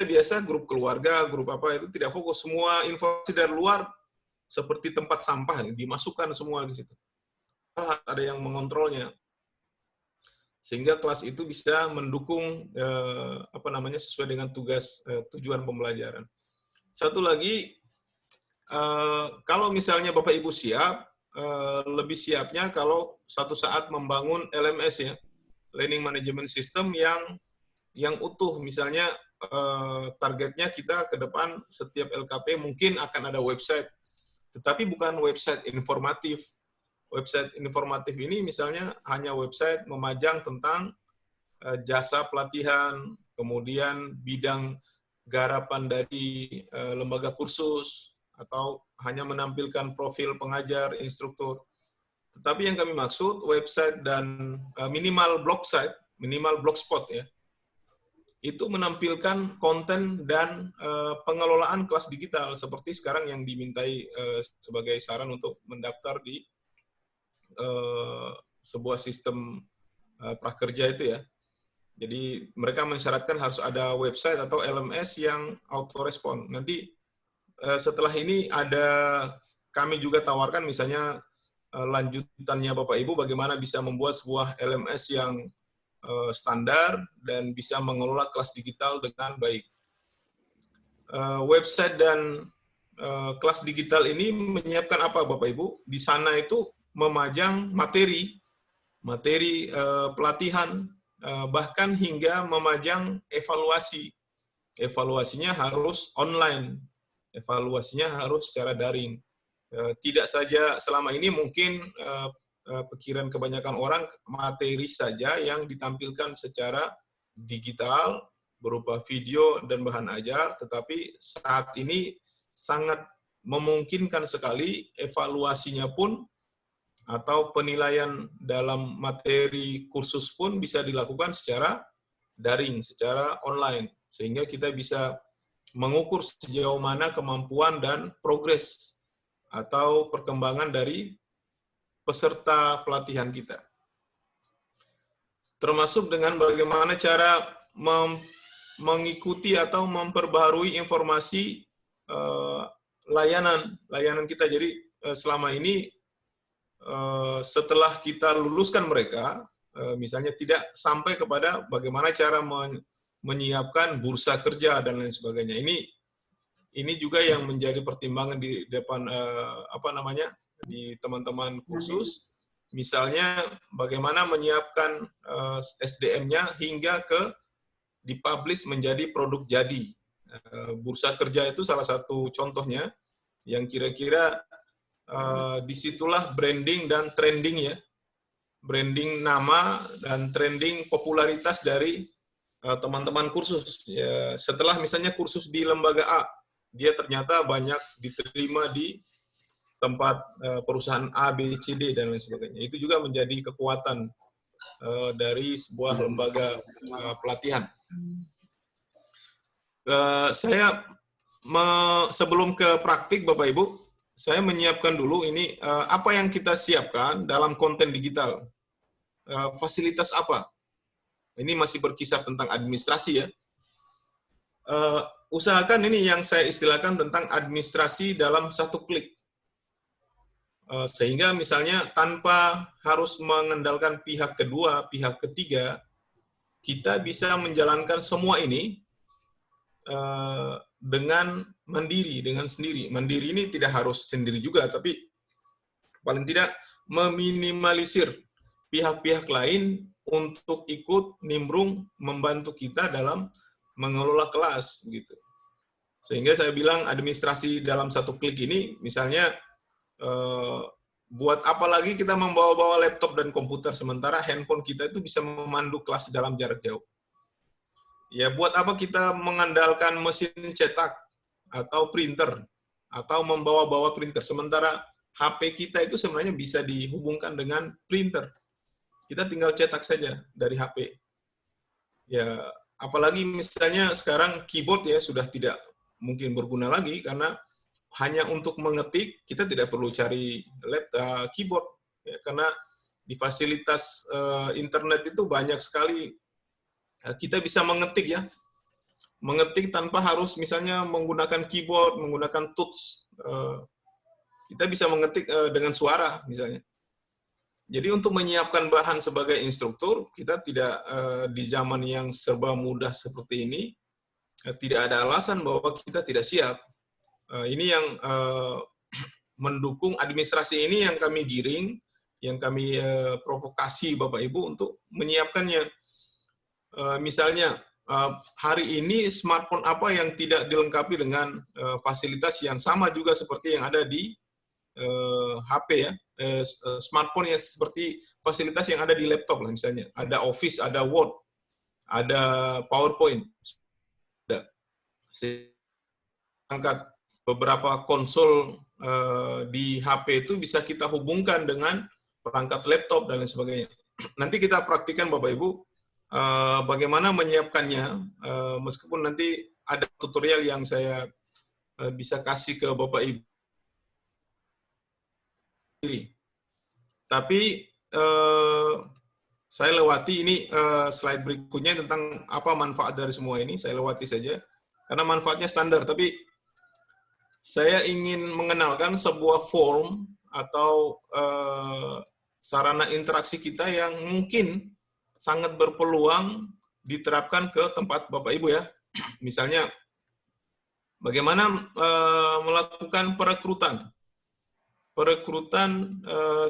biasa grup keluarga, grup apa itu tidak fokus. Semua informasi dari luar seperti tempat sampah dimasukkan semua di situ. Ada yang mengontrolnya, sehingga kelas itu bisa mendukung sesuai dengan tugas tujuan pembelajaran. Satu lagi, kalau misalnya Bapak Ibu siap, lebih siapnya kalau satu saat membangun LMS ya, Learning Management System yang utuh. Misalnya targetnya kita ke depan setiap LKP mungkin akan ada website, tetapi bukan website informatif. Website informatif ini misalnya hanya website memajang tentang jasa pelatihan, kemudian bidang garapan dari lembaga kursus, atau hanya menampilkan profil pengajar, instruktur. Tetapi yang kami maksud, website dan minimal blogspot ya, itu menampilkan konten dan pengelolaan kelas digital, seperti sekarang yang dimintai sebagai saran untuk mendaftar di sebuah sistem prakerja itu ya. Jadi mereka mensyaratkan harus ada website atau LMS yang autorespon. Nanti setelah ini kami juga tawarkan misalnya lanjutannya Bapak Ibu bagaimana bisa membuat sebuah LMS yang standar dan bisa mengelola kelas digital dengan baik. Website dan kelas digital ini menyiapkan apa Bapak Ibu? Di sana itu memajang materi pelatihan, bahkan hingga memajang evaluasi. Evaluasinya harus online, evaluasinya harus secara daring. Tidak saja selama ini mungkin pikiran kebanyakan orang materi saja yang ditampilkan secara digital berupa video dan bahan ajar, tetapi saat ini sangat memungkinkan sekali evaluasinya pun atau penilaian dalam materi kursus pun bisa dilakukan secara daring, secara online, sehingga kita bisa mengukur sejauh mana kemampuan dan progres atau perkembangan dari peserta pelatihan kita. Termasuk dengan bagaimana cara mengikuti atau memperbaharui informasi layanan kita. Jadi selama ini setelah kita luluskan mereka, misalnya tidak sampai kepada bagaimana cara menyiapkan bursa kerja dan lain sebagainya. Ini juga yang menjadi pertimbangan di depan di teman-teman kursus. Misalnya bagaimana menyiapkan SDM-nya hingga ke dipublish menjadi produk jadi. Bursa kerja itu salah satu contohnya yang kira-kira disitulah branding dan trending ya. Branding nama dan trending popularitas dari teman-teman kursus. Ya, setelah misalnya kursus di lembaga A, dia ternyata banyak diterima di tempat perusahaan A, B, C, D, dan lain sebagainya. Itu juga menjadi kekuatan dari sebuah lembaga pelatihan. Saya sebelum ke praktik, Bapak Ibu, saya menyiapkan dulu ini apa yang kita siapkan dalam konten digital. Fasilitas apa? Ini masih berkisar tentang administrasi ya. Usahakan ini yang saya istilahkan tentang administrasi dalam satu klik. Sehingga misalnya tanpa harus mengandalkan pihak kedua, pihak ketiga, kita bisa menjalankan semua ini dengan mandiri, dengan sendiri. Mandiri ini tidak harus sendiri juga, tapi paling tidak meminimalisir pihak-pihak lain untuk ikut nimbrung membantu kita dalam mengelola kelas gitu. Sehingga saya bilang administrasi dalam satu klik ini, misalnya buat apa lagi kita membawa-bawa laptop dan komputer sementara handphone kita itu bisa memandu kelas dalam jarak jauh. Ya, buat apa kita mengandalkan mesin cetak atau printer atau membawa-bawa printer sementara HP kita itu sebenarnya bisa dihubungkan dengan printer. Kita tinggal cetak saja dari HP. Ya, apalagi misalnya sekarang keyboard ya sudah tidak mungkin berguna lagi karena hanya untuk mengetik kita tidak perlu cari laptop keyboard ya, karena di fasilitas internet itu banyak sekali kita bisa mengetik ya, mengetik tanpa harus misalnya menggunakan keyboard, menggunakan tools. Kita bisa mengetik dengan suara misalnya. Jadi untuk menyiapkan bahan sebagai instruktur, kita tidak di zaman yang serba mudah seperti ini, tidak ada alasan bahwa kita tidak siap. Ini yang mendukung administrasi ini yang kami giring, yang kami provokasi Bapak Ibu untuk menyiapkannya. Misalnya, hari ini smartphone apa yang tidak dilengkapi dengan fasilitas yang sama juga seperti yang ada di HP ya, smartphone yang seperti fasilitas yang ada di laptop lah misalnya. Ada Office, ada Word, ada PowerPoint. Angkat beberapa konsol di HP itu bisa kita hubungkan dengan perangkat laptop dan lain sebagainya. Nanti kita praktikkan Bapak Ibu bagaimana menyiapkannya, meskipun nanti ada tutorial yang saya bisa kasih ke Bapak Ibu. Tapi saya lewati ini slide berikutnya tentang apa manfaat dari semua ini, saya lewati saja karena manfaatnya standar, tapi saya ingin mengenalkan sebuah form atau sarana interaksi kita yang mungkin sangat berpeluang diterapkan ke tempat Bapak Ibu ya. Misalnya, bagaimana melakukan perekrutan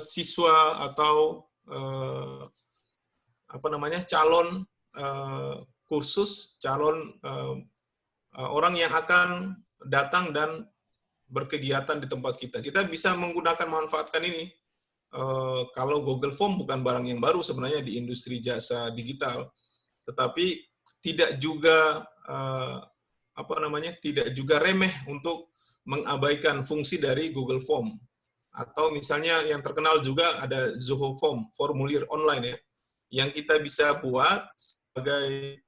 siswa atau calon kursus, calon orang yang akan datang dan berkegiatan di tempat kita. Kita bisa menggunakan manfaatkan ini kalau Google Form bukan barang yang baru sebenarnya di industri jasa digital, tetapi tidak juga tidak juga remeh untuk mengabaikan fungsi dari Google Form. Atau misalnya yang terkenal juga ada Zoho Form, formulir online ya, yang kita bisa buat sebagai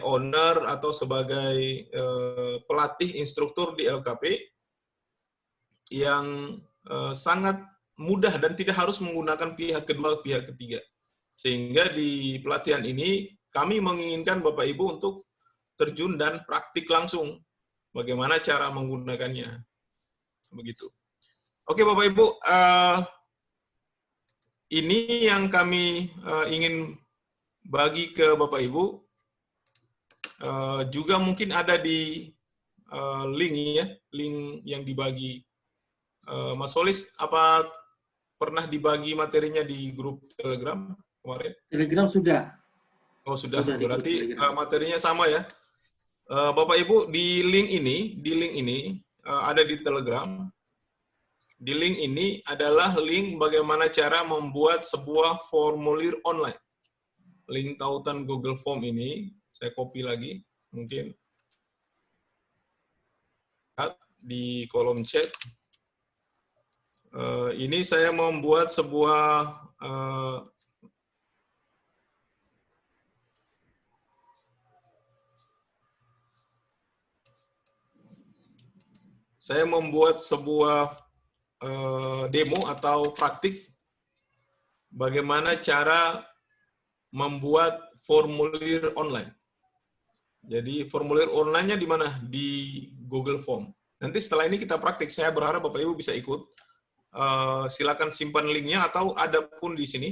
owner atau sebagai pelatih instruktur di LKP yang sangat mudah dan tidak harus menggunakan pihak kedua, pihak ketiga. Sehingga di pelatihan ini kami menginginkan Bapak Ibu untuk terjun dan praktik langsung bagaimana cara menggunakannya. Begitu. Oke Bapak Ibu, ini yang kami ingin bagi ke Bapak Ibu. Juga mungkin ada di link ya, link yang dibagi. Mas Solis, apa pernah dibagi materinya di grup Telegram kemarin? Telegram sudah. Oh sudah, berarti materinya sama ya. Bapak Ibu, di link ini ada di Telegram. Di link ini adalah link bagaimana cara membuat sebuah formulir online. Link tautan Google Form ini, saya copy lagi, mungkin di kolom chat. Ini saya membuat sebuah demo atau praktik bagaimana cara membuat formulir online. Jadi formulir online-nya di mana? Di Google Form. Nanti setelah ini kita praktik. Saya berharap Bapak Ibu bisa ikut. Silakan simpan linknya atau ada pun di sini.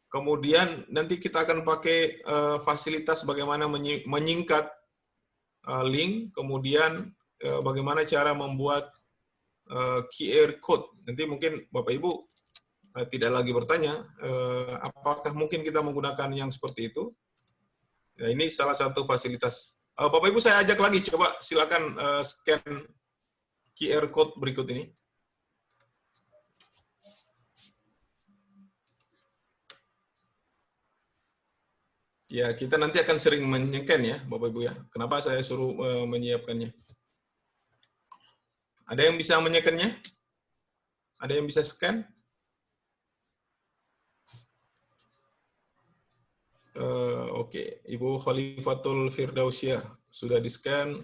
Kemudian nanti kita akan pakai fasilitas bagaimana menyingkat link, kemudian bagaimana cara membuat QR code. Nanti mungkin Bapak Ibu tidak lagi bertanya, apakah mungkin kita menggunakan yang seperti itu? Nah, ini salah satu fasilitas. Bapak Ibu saya ajak lagi, coba silakan scan QR code berikut ini. Ya, kita nanti akan sering menyekan ya, Bapak Ibu ya. Kenapa saya suruh menyiapkannya? Ada yang bisa menyekannya? Ada yang bisa scan? Oke, Ibu Khalifatul Firdausyah sudah di-scan.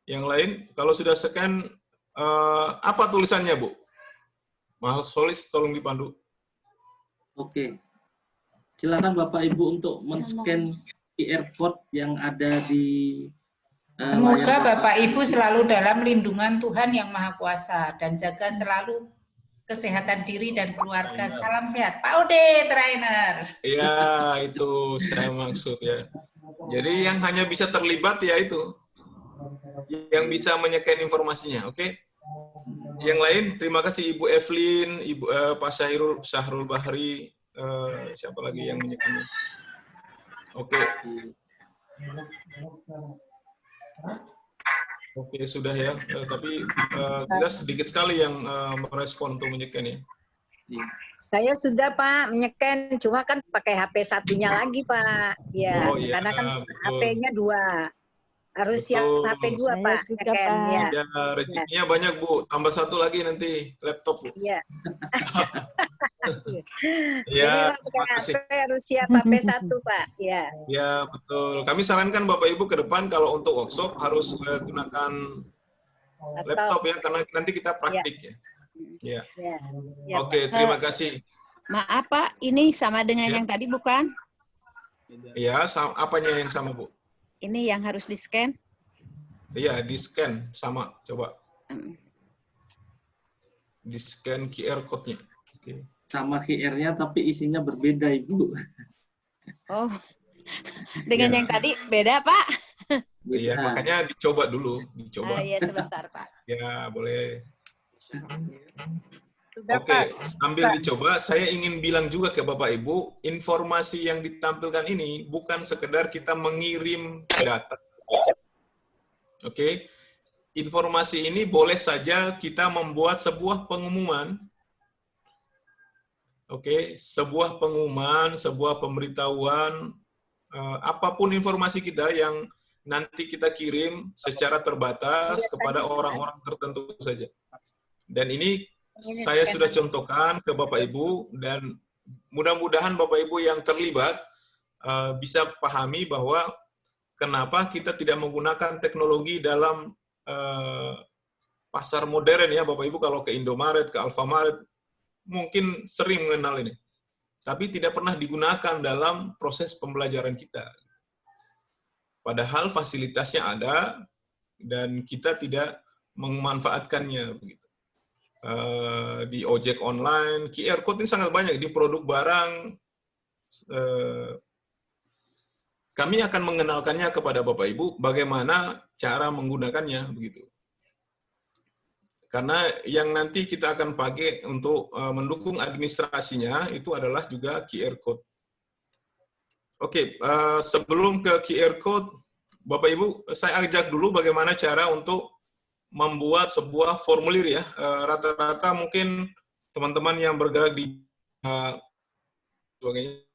Yang lain, kalau sudah scan, apa tulisannya, Bu? Mas Solis, tolong dipandu. Oke. Silakan Bapak Ibu untuk men-scan QR code yang ada di Semoga Bapak Ibu selalu dalam lindungan Tuhan Yang Maha Kuasa dan jaga selalu kesehatan diri dan keluarga. Salam sehat. Pak Ode, trainer. Iya, itu saya maksud ya. Jadi yang hanya bisa terlibat ya itu. Yang bisa menyekan informasinya, oke? Yang lain, terima kasih Ibu Evelyn, Ibu Pak Syahrul Bahri, siapa lagi yang menyekannya? Oke. Oke, sudah ya. Tapi kita sedikit sekali yang merespon untuk menyekan ya. Saya sudah Pak menyekan, cuma kan pakai HP satunya lagi Pak. Ya, Oh, iya, karena kan betul. HP-nya 2. Harus siap Betul. HP 2 Pak. Nyekan, ya. Ya, rezekinya banyak Bu. Tambah satu lagi nanti laptop Bu. Iya. Ya, Jadi terima kalau kasih. HP harus siap HP 1 Pak. Ya. Ya, betul. Kami sarankan Bapak Ibu ke depan kalau untuk workshop harus gunakan laptop ya, karena nanti kita praktik ya. Ya. Ya. Oke, terima kasih. Maaf Pak, ini sama dengan yang tadi bukan? Ya, apanya yang sama Bu? Ini yang harus di-scan? Iya, di-scan sama. Coba. Di-scan QR code-nya. Oke. Sama QR-nya tapi isinya berbeda Ibu. Oh, dengan Ya. yang tadi beda Pak? Iya, makanya dicoba dulu. Dicoba. Iya, sebentar Pak. Ya, boleh. Sudah, Oke, Pak. sambil dicoba, saya ingin bilang juga ke Bapak Ibu, informasi yang ditampilkan ini bukan sekedar kita mengirim data. Oke, informasi ini boleh saja kita membuat sebuah pengumuman. Oke, sebuah pengumuman, sebuah pemberitahuan, apapun informasi kita yang nanti kita kirim secara terbatas kepada orang-orang tertentu saja. Dan ini saya sudah contohkan ke Bapak Ibu, dan mudah-mudahan Bapak Ibu yang terlibat bisa pahami bahwa kenapa kita tidak menggunakan teknologi dalam pasar modern ya Bapak Ibu. Kalau ke Indomaret, ke Alfamaret, mungkin sering mengenal ini. Tapi tidak pernah digunakan dalam proses pembelajaran kita. Padahal fasilitasnya ada, dan kita tidak memanfaatkannya. Begitu. Di ojek online, QR Code ini sangat banyak, di produk barang. Kami akan mengenalkannya kepada Bapak Ibu, bagaimana cara menggunakannya. Begitu. Karena yang nanti kita akan pakai untuk mendukung administrasinya itu adalah juga QR Code. Oke, sebelum ke QR Code, Bapak Ibu, saya ajak dulu bagaimana cara untuk membuat sebuah formulir ya. Rata-rata mungkin teman-teman yang bergerak di sebagainya.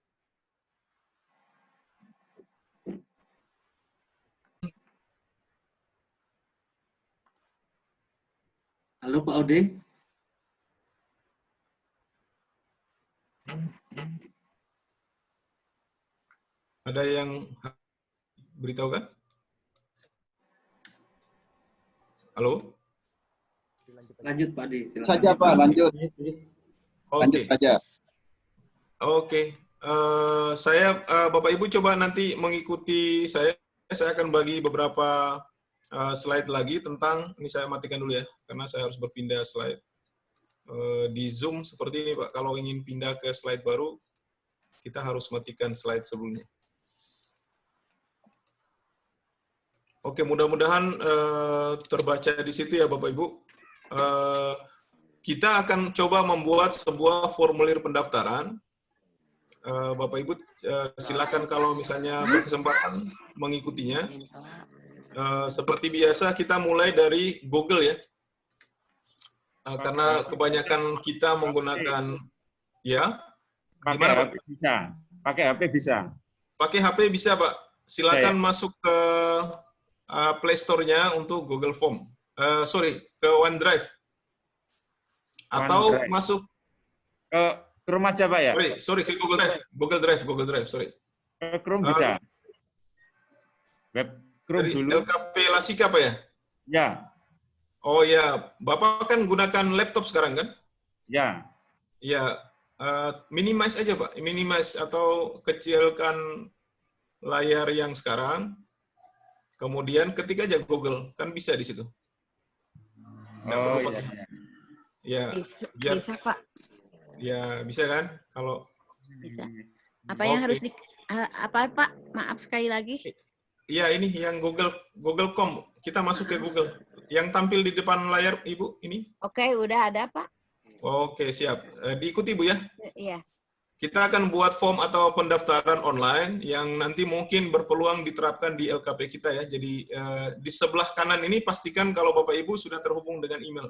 Halo Pak Ode. Ada yang beritahu kan? Halo? Lanjut Pak Ade. Saja Pak, lanjut. Lanjut saja. Oke. Saya Bapak Ibu coba nanti mengikuti saya. Saya akan bagi beberapa slide lagi tentang, ini saya matikan dulu ya, karena saya harus berpindah slide. Di Zoom seperti ini Pak, kalau ingin pindah ke slide baru, kita harus matikan slide sebelumnya. Oke, mudah-mudahan terbaca di situ ya Bapak Ibu. Kita akan coba membuat sebuah formulir pendaftaran. Bapak Ibu silakan kalau misalnya berkesempatan mengikutinya. Seperti biasa kita mulai dari Google ya. Karena kebanyakan kita menggunakan ya. Pakai HP bisa. Pakai HP bisa. Pakai HP bisa, Pak. Silakan masuk ke Play Store-nya untuk Google Form. Ke OneDrive. Atau OneDrive. masuk ke Chrome aja, Pak ya? Sorry, ke Google Drive, sorry. Ke Chrome bisa. Web Chrome dulu. LKP Lasika, Pak ya? Ya. Oh ya, Bapak kan gunakan laptop sekarang kan? Ya. Ya, minimize aja Pak, minimize atau kecilkan layar yang sekarang. Kemudian ketik aja Google, kan bisa di situ. Nggak perlu pakai. Ya, Bisa Pak. Ya, bisa kan? Kalau Bisa. Apa yang harus apa Pak? Maaf sekali lagi. Iya, ini yang Google.com. Kita masuk ke Google. Yang tampil di depan layar Ibu ini. Oke, udah ada Pak. Oke, siap. Diikuti Bu ya. Iya. Kita akan buat form atau pendaftaran online yang nanti mungkin berpeluang diterapkan di LKP kita ya. Jadi di sebelah kanan ini pastikan kalau Bapak Ibu sudah terhubung dengan email.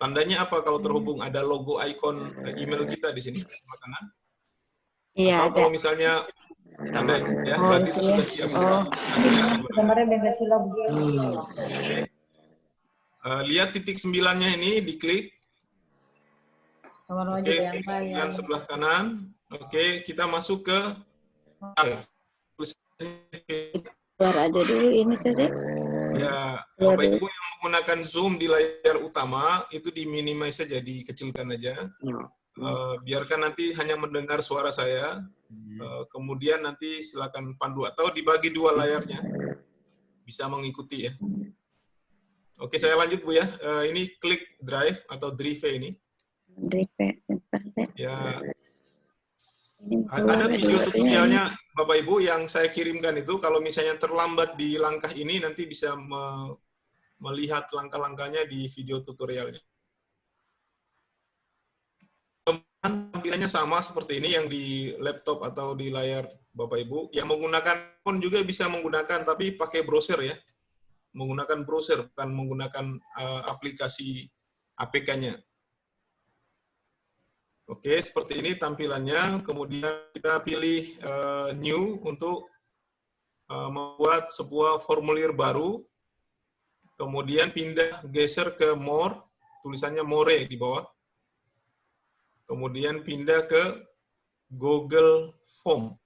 Tandanya apa kalau terhubung? Ada logo icon email kita di sini sebelah kanan. Iya. Atau kalau misalnya ada ya, berarti itu sudah siap. Lihat titik 9-nya ini, diklik. Oke, titik 9 sebelah kanan. Oke, kita masuk ke Keluar aja dulu ini tadi. ya, Bapak Ibu yang menggunakan Zoom di layar utama itu diminimize saja, dikecilkan aja. Biarkan nanti hanya mendengar suara saya. Kemudian nanti silakan pandu atau dibagi dua layarnya. Bisa mengikuti ya. Oke, saya lanjut Bu ya. Ini klik Drive atau Drive ini. Drive. Ya. Ada video tutorialnya Bapak Ibu yang saya kirimkan itu. Kalau misalnya terlambat di langkah ini, nanti bisa melihat langkah-langkahnya di video tutorialnya. Tampilannya sama seperti ini yang di laptop atau di layar Bapak Ibu. Yang menggunakan pun juga bisa menggunakan, tapi pakai browser ya. menggunakan browser, bukan menggunakan aplikasi APK-nya. Oke, seperti ini tampilannya. Kemudian kita pilih new untuk membuat sebuah formulir baru. Kemudian pindah, geser ke more, tulisannya more di bawah. Kemudian pindah ke Google Form.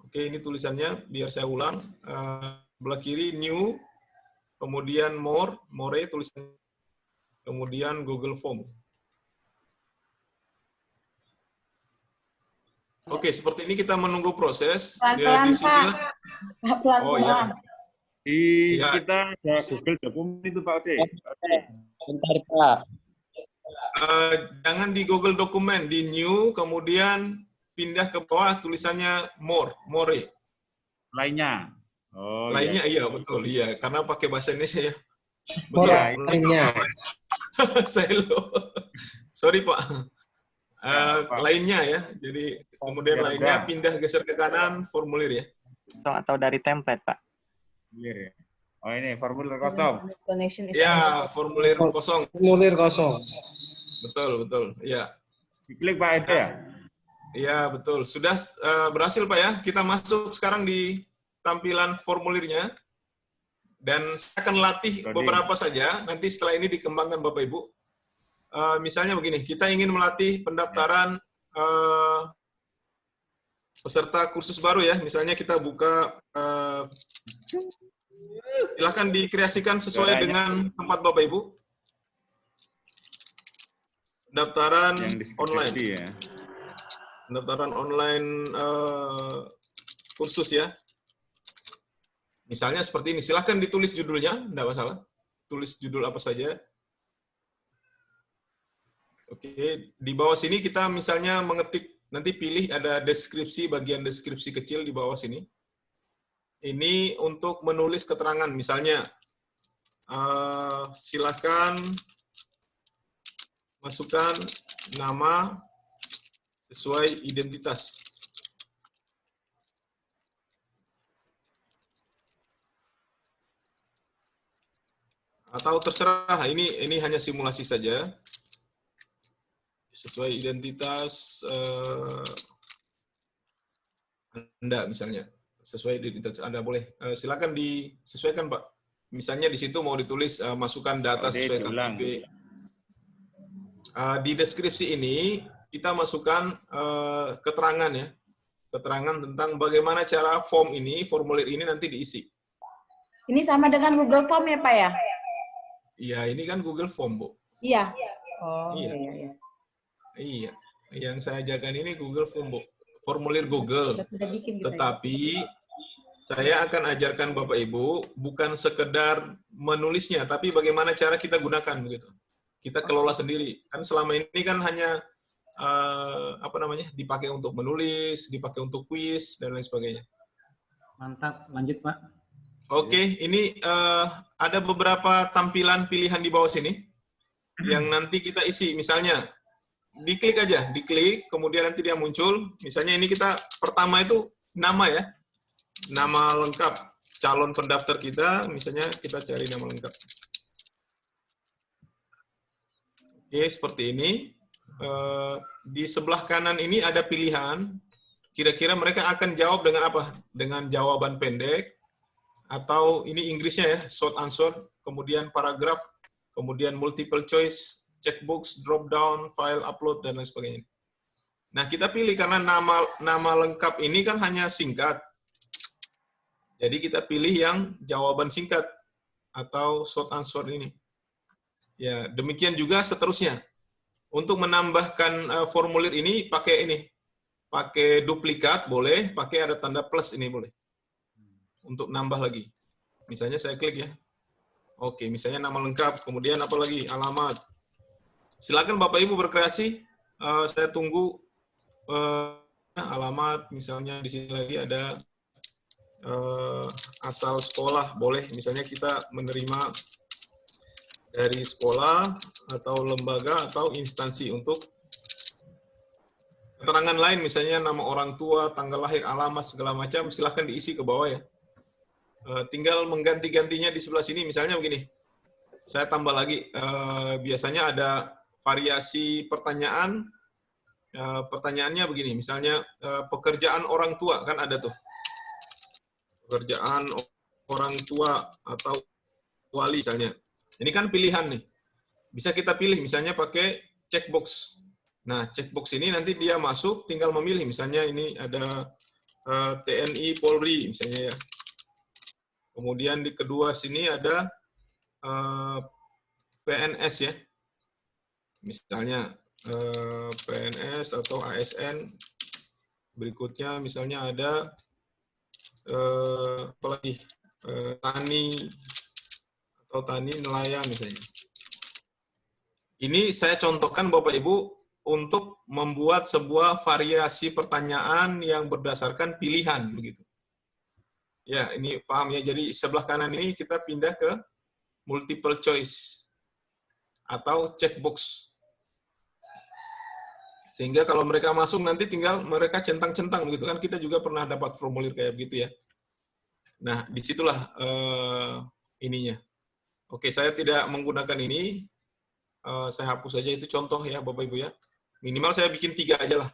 Oke, ini tulisannya, biar saya ulang. Sebelah kiri new, kemudian more tulisannya, kemudian Google Form. Oke, seperti ini kita menunggu proses. Pelan-pelan, Di sini, Pak. Pelan-pelan. oh ya, Kita ada Google dokumen itu Pak Ode. Bentar Pak. jangan di Google dokumen, di new, kemudian pindah ke bawah tulisannya more. Lainnya. Oh, Lainnya iya betul, iya, karena pakai bahasa Indonesia ya. Betul. Lainnya. Saya sorry Pak. Lainnya ya, jadi kemudian lainnya pindah geser ke kanan formulir ya. Atau dari template Pak. Iya. Oh ini formulir kosong. Ya, formulir kosong. Formulir kosong. Betul, ya. Diklik Pak Ede ya? Iya, betul. Sudah berhasil Pak ya. Kita masuk sekarang di tampilan formulirnya. Dan saya akan latih beberapa saja. Nanti setelah ini dikembangkan Bapak Ibu. Misalnya begini, kita ingin melatih pendaftaran peserta kursus baru ya. Misalnya kita buka, silahkan dikreasikan sesuai dengan tempat Bapak Ibu. Pendaftaran online. Ya. Pendaftaran online kursus ya. Misalnya seperti ini, silahkan ditulis judulnya, tidak masalah. Tulis judul apa saja. Oke, di bawah sini kita misalnya mengetik, nanti pilih ada deskripsi, bagian deskripsi kecil di bawah sini. Ini untuk menulis keterangan, misalnya silakan masukkan nama sesuai identitas. Atau terserah, ini hanya simulasi saja. Sesuai identitas Anda misalnya. Sesuai identitas Anda boleh. Silakan disesuaikan Pak. Misalnya di situ mau ditulis masukkan data sesuai KTP. Di deskripsi ini kita masukkan keterangan ya. Keterangan tentang bagaimana cara formulir ini nanti diisi. Ini sama dengan Google Form ya Pak ya? Iya, ini kan Google Form, Bu. Iya. Oh, iya. Iya. Iya, yang saya ajarkan ini Google Form, Bu. Formulir Google. Tetapi saya akan ajarkan Bapak Ibu bukan sekedar menulisnya, tapi bagaimana cara kita gunakan begitu. Kita kelola sendiri. Kan selama ini kan hanya dipakai untuk menulis, dipakai untuk kuis dan lain sebagainya. Mantap, lanjut Pak. Oke, ini ada beberapa tampilan pilihan di bawah sini yang nanti kita isi. Misalnya diklik aja, kemudian nanti dia muncul. Misalnya ini kita pertama itu nama ya, nama lengkap calon pendaftar kita. Misalnya kita cari nama lengkap. Oke, seperti ini. Di sebelah kanan ini ada pilihan. Kira-kira mereka akan jawab dengan apa? Dengan jawaban pendek, atau ini Inggrisnya ya, short answer, kemudian paragraf, kemudian multiple choice, checkbox, drop down, file, upload, dan lain sebagainya. Nah, kita pilih karena nama lengkap ini kan hanya singkat. Jadi kita pilih yang jawaban singkat atau short answer ini. Ya, demikian juga seterusnya. Untuk menambahkan formulir ini pakai ini. Pakai duplikat boleh, pakai ada tanda plus ini boleh. Untuk nambah lagi. Misalnya saya klik ya. Oke, misalnya nama lengkap, kemudian apa lagi? Alamat. Silakan Bapak Ibu berkreasi. Saya tunggu alamat. Misalnya di sini lagi ada asal sekolah, boleh. Misalnya kita menerima dari sekolah atau lembaga atau instansi untuk keterangan lain, misalnya nama orang tua, tanggal lahir, alamat, segala macam. Silakan diisi ke bawah ya. tinggal mengganti-gantinya di sebelah sini. Misalnya begini, saya tambah lagi, biasanya ada variasi pertanyaan. Pertanyaannya begini, misalnya pekerjaan orang tua, kan ada tuh. Pekerjaan orang tua atau wali misalnya. Ini kan pilihan nih. Bisa kita pilih, misalnya pakai checkbox. Nah, checkbox ini nanti dia masuk, tinggal memilih. Misalnya ini ada TNI, Polri, misalnya ya. Kemudian di kedua sini ada PNS ya. Misalnya PNS atau ASN. Berikutnya misalnya ada apalagi tani atau tani nelayan misalnya. Ini saya contohkan Bapak Ibu untuk membuat sebuah variasi pertanyaan yang berdasarkan pilihan begitu. Ya, ini paham ya. Jadi sebelah kanan ini kita pindah ke multiple choice atau checkbox. Sehingga kalau mereka masuk nanti tinggal mereka centang-centang begitu kan, kita juga pernah dapat formulir kayak begitu ya. Nah, disitulah ininya. Oke, saya tidak menggunakan ini, saya hapus saja, itu contoh ya Bapak Ibu ya. Minimal saya bikin 3 aja lah.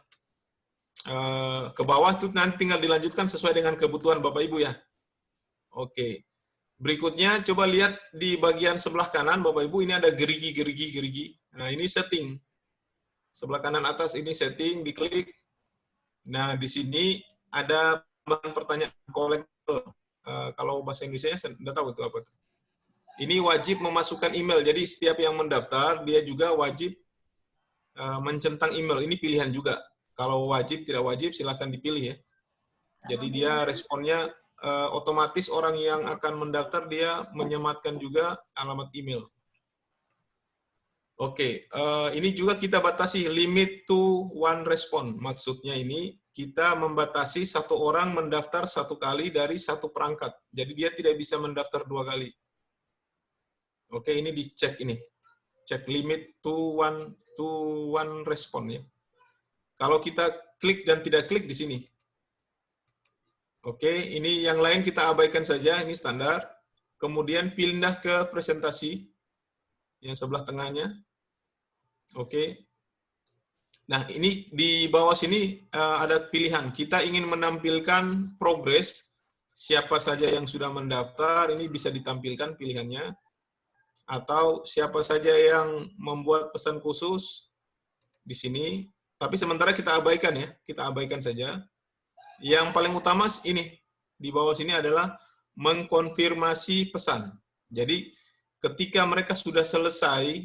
Ke bawah itu nanti tinggal dilanjutkan sesuai dengan kebutuhan Bapak Ibu ya. Oke. Berikutnya coba lihat di bagian sebelah kanan Bapak Ibu, ini ada gerigi. Nah, ini setting. Sebelah kanan atas ini setting, diklik. Nah, di sini ada pertanyaan collectible. Kalau bahasa Indonesia saya tidak tahu itu apa. Ini wajib memasukkan email. Jadi setiap yang mendaftar dia juga wajib mencentang email. Ini pilihan juga. Kalau wajib tidak wajib silakan dipilih ya. Jadi dia responnya otomatis orang yang akan mendaftar dia menyematkan juga alamat email. Oke, ini juga kita batasi limit to one respond. Maksudnya ini kita membatasi satu orang mendaftar 1 kali dari 1 perangkat. Jadi dia tidak bisa mendaftar 2 kali. Oke, ini dicek ini. Cek limit to one respond ya. Kalau kita klik dan tidak klik di sini. Oke, ini yang lain kita abaikan saja, ini standar. Kemudian pindah ke presentasi yang sebelah tengahnya. Oke. Nah, ini di bawah sini ada pilihan. Kita ingin menampilkan progres siapa saja yang sudah mendaftar, ini bisa ditampilkan pilihannya. Atau siapa saja yang membuat pesan khusus di sini. Tapi sementara kita abaikan ya, kita abaikan saja. Yang paling utama ini, di bawah sini adalah mengkonfirmasi pesan. Jadi, ketika mereka sudah selesai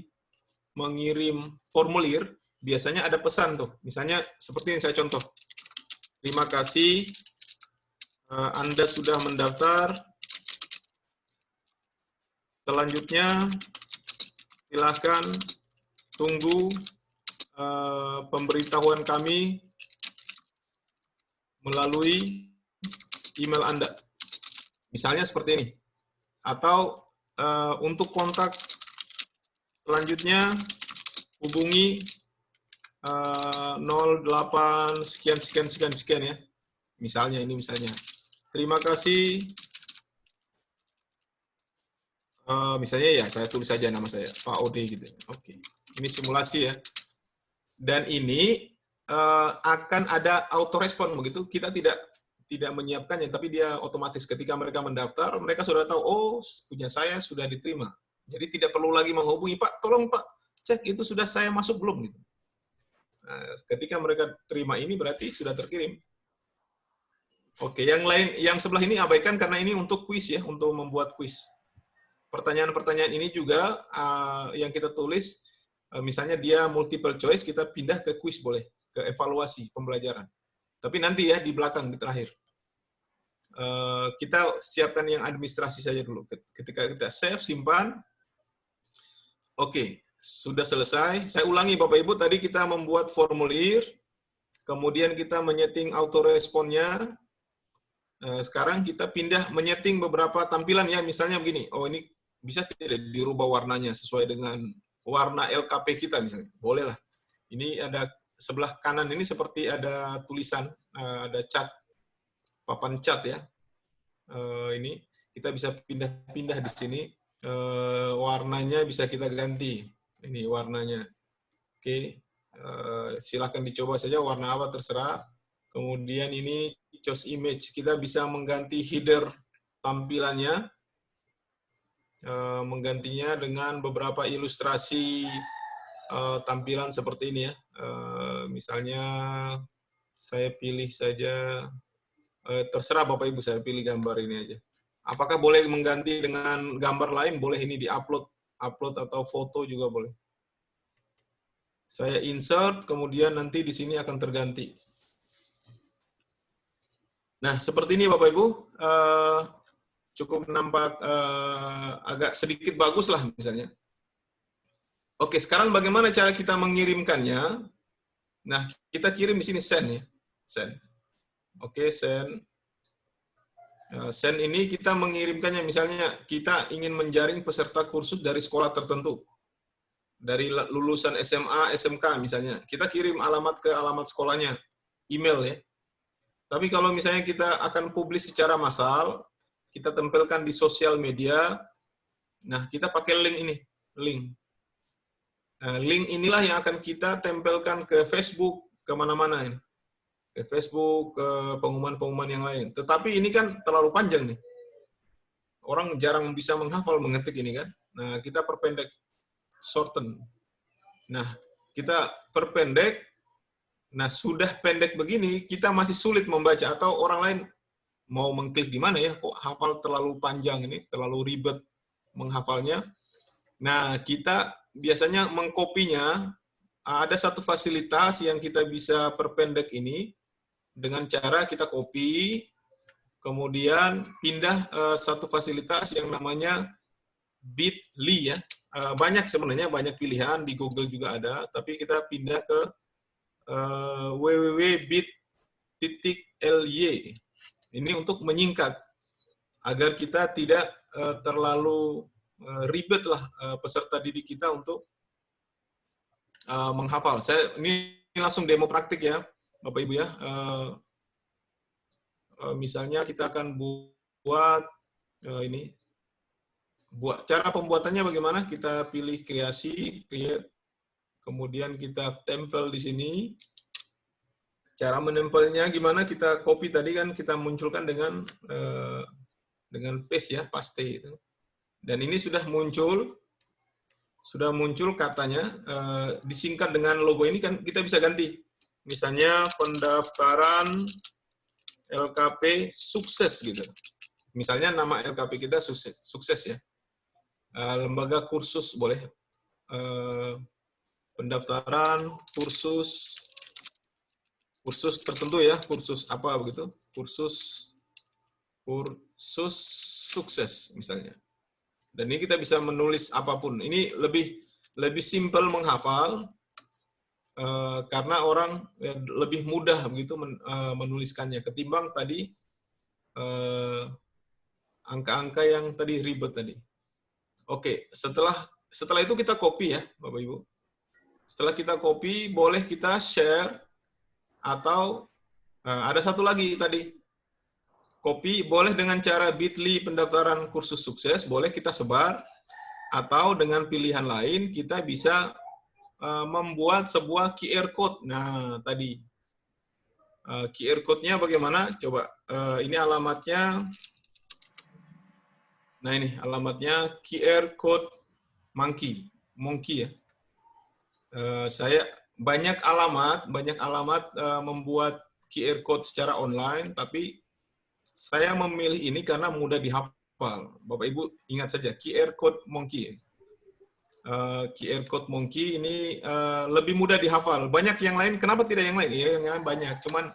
mengirim formulir, biasanya ada pesan tuh. Misalnya, seperti yang saya contoh. Terima kasih, Anda sudah mendaftar. Selanjutnya, silakan tunggu pemberitahuan kami melalui email Anda. Misalnya seperti ini. Atau untuk kontak selanjutnya hubungi 08 sekian ya. Misalnya ini misalnya. Terima kasih. Misalnya ya saya tulis saja nama saya Pak Ode gitu. Oke. Ini simulasi ya. Dan ini akan ada auto-respon begitu. Kita tidak menyiapkannya, tapi dia otomatis ketika mereka mendaftar, mereka sudah tahu, oh punya saya sudah diterima. Jadi tidak perlu lagi menghubungi, Pak, tolong Pak, cek itu sudah saya masuk belum gitu. Nah, ketika mereka terima ini berarti sudah terkirim. Oke, yang lain, yang sebelah ini abaikan karena ini untuk kuis ya, untuk membuat kuis. Pertanyaan-pertanyaan ini juga yang kita tulis, misalnya dia multiple choice, kita pindah ke kuis boleh, ke evaluasi pembelajaran. Tapi nanti ya di belakang, di terakhir. Kita siapkan yang administrasi saja dulu. Ketika kita save, simpan. Oke, sudah selesai. Saya ulangi Bapak Ibu, tadi kita membuat formulir, kemudian kita menyeting auto-responnya. Sekarang kita pindah menyeting beberapa tampilan ya, misalnya begini. Oh ini bisa tidak dirubah warnanya sesuai dengan warna LKP kita misalnya. Boleh lah. Ini ada sebelah kanan ini seperti ada tulisan, ada cat, papan cat ya. Ini kita bisa pindah-pindah di sini. Warnanya bisa kita ganti. Ini warnanya. Oke, silakan dicoba saja warna apa terserah. Kemudian ini choose image, kita bisa mengganti header tampilannya, menggantinya dengan beberapa ilustrasi tampilan seperti ini ya. Misalnya saya pilih saja, terserah Bapak Ibu, saya pilih gambar ini aja. Apakah boleh mengganti dengan gambar lain? Boleh, ini di-upload atau foto juga boleh. Saya insert, kemudian nanti di sini akan terganti. Nah, seperti ini Bapak Ibu, cukup nampak agak sedikit bagus lah misalnya. Oke, sekarang bagaimana cara kita mengirimkannya? Nah, kita kirim di sini send ya, send. Oke, send. Send ini kita mengirimkannya, misalnya kita ingin menjaring peserta kursus dari sekolah tertentu. Dari lulusan SMA, SMK misalnya. Kita kirim alamat ke alamat sekolahnya, email ya. Tapi kalau misalnya kita akan publis secara massal, kita tempelkan di sosial media, nah kita pakai link ini, link. Nah, link inilah yang akan kita tempelkan ke Facebook, kemana-mana ini. Ke Facebook, ke pengumuman-pengumuman yang lain. Tetapi ini kan terlalu panjang nih. Orang jarang bisa menghafal, mengetik ini kan. Nah, kita perpendek, shorten. Nah, kita perpendek. Nah, sudah pendek begini, kita masih sulit membaca. Atau orang lain mau mengklik di mana ya, kok hafal terlalu panjang ini, terlalu ribet menghafalnya. Nah, kita biasanya mengkopinya, ada satu fasilitas yang kita bisa perpendek ini, dengan cara kita copy, kemudian pindah satu fasilitas yang namanya Bitly ya. Banyak sebenarnya, banyak pilihan, di Google juga ada, tapi kita pindah ke www.bit.ly. Ini untuk menyingkat, agar kita tidak terlalu ribet lah peserta didik kita untuk menghafal. Ini langsung demo praktik ya, Bapak Ibu ya. Misalnya kita akan buat ini. Cara pembuatannya bagaimana? Kita pilih kreasi, create, kemudian kita tempel di sini. Cara menempelnya gimana? Kita copy tadi kan, kita munculkan dengan paste ya, paste itu. Dan ini sudah muncul katanya, disingkat dengan logo ini kan kita bisa ganti. Misalnya pendaftaran LKP sukses gitu. Misalnya nama LKP kita sukses ya. Lembaga kursus boleh. Pendaftaran kursus tertentu ya, kursus apa begitu? Kursus sukses misalnya. Dan ini kita bisa menulis apapun. Ini lebih simpel menghafal. Karena orang lebih mudah begitu menuliskannya ketimbang tadi angka-angka yang tadi ribet tadi. Oke, setelah itu kita copy ya, Bapak Ibu. Setelah kita copy, boleh kita share atau ada satu lagi tadi. Copy boleh dengan cara Bitly pendaftaran kursus sukses, boleh kita sebar, atau dengan pilihan lain kita bisa membuat sebuah QR code. Nah, tadi QR code-nya bagaimana? Coba, ini alamatnya. Nah, ini alamatnya QR code monkey ya. Saya banyak alamat membuat QR code secara online, tapi saya memilih ini karena mudah dihafal. Bapak Ibu ingat saja, QR code monkey. QR code monkey ini lebih mudah dihafal. Banyak yang lain, kenapa tidak yang lain? Iya, yang lain banyak. Cuman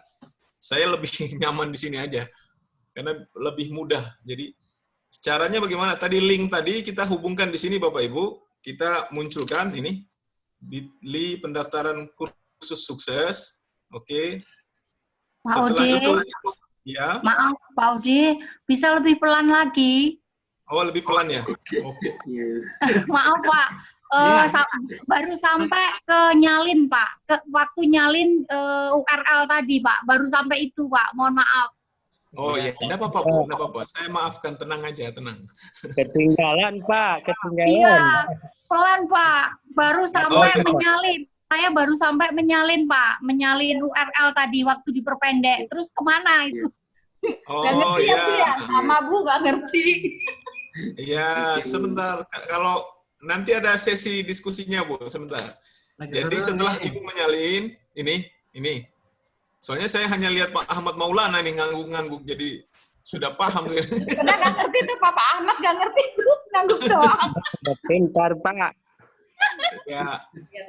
saya lebih nyaman di sini aja. Karena lebih mudah. Jadi caranya bagaimana? Tadi link tadi kita hubungkan di sini Bapak Ibu. Kita munculkan ini. Bitly pendaftaran kursus sukses. Oke. Pak Odi, ya. Maaf Pak Odi, bisa lebih pelan lagi? Oh, lebih pelan ya? Oke. Maaf Pak, baru sampai ke nyalin Pak, waktu nyalin URL tadi Pak, baru sampai itu Pak, mohon maaf. Oh iya, enggak apa-apa, Bu. Enggak apa-apa. Saya maafkan, tenang aja, tenang. Ketinggalan, Pak. Ketinggalan. Iya, pelan Pak. Baru sampai iya. menyalin. Saya baru sampai menyalin Pak. Menyalin URL tadi waktu diperpendek. Terus kemana itu? Nggak Oh ngerti ya, Bu iya. ya? Sama Bu nggak ngerti. Iya, sebentar. Kalau nanti ada sesi diskusinya, Bu, sebentar. Jadi setelah Ibu menyalin, ini. Soalnya saya hanya lihat Pak Ahmad Maulana nih ngangguk-ngangguk, jadi sudah paham. Udah nggak ngerti tuh, Papa Ahmad nggak ngerti tuh, ngangguk doang. Pintar, Pak. Ya.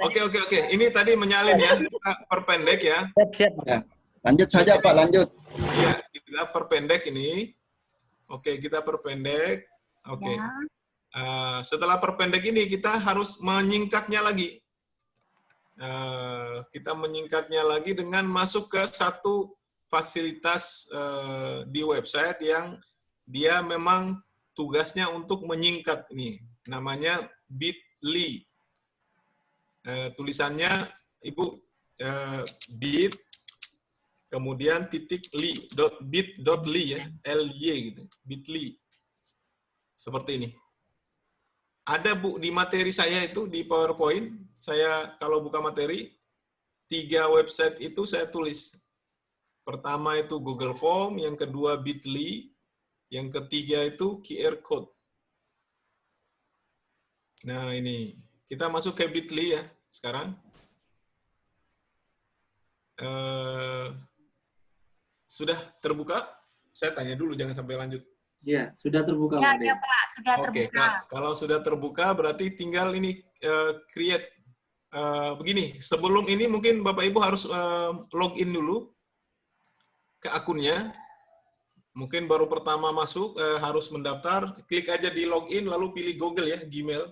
Oke. Ini tadi menyalin ya, kita perpendek ya. Siap. Ya. Lanjut saja Pak, lanjut. Iya, kita perpendek ini. Oke, kita perpendek. Oke. Setelah perpendek ini kita harus menyingkatnya lagi. Kita menyingkatnya lagi dengan masuk ke satu fasilitas di website yang dia memang tugasnya untuk menyingkat ini. Namanya bit.ly. Tulisannya Ibu bit kemudian .ly bit.ly ya, ly gitu, bit.ly. Seperti ini. Ada Bu di materi saya itu di PowerPoint, saya kalau buka materi 3 website itu saya tulis. Pertama itu Google Form, yang kedua bit.ly, yang ketiga itu QR code. Nah, ini kita masuk ke bit.ly ya sekarang. Sudah terbuka? Saya tanya dulu, jangan sampai lanjut. Ya, sudah terbuka. Ya Pak, sudah Oke, terbuka. kalau sudah terbuka berarti tinggal ini create. Begini, sebelum ini mungkin Bapak Ibu harus login dulu ke akunnya. Mungkin baru pertama masuk harus mendaftar, klik aja di login lalu pilih Google ya, Gmail.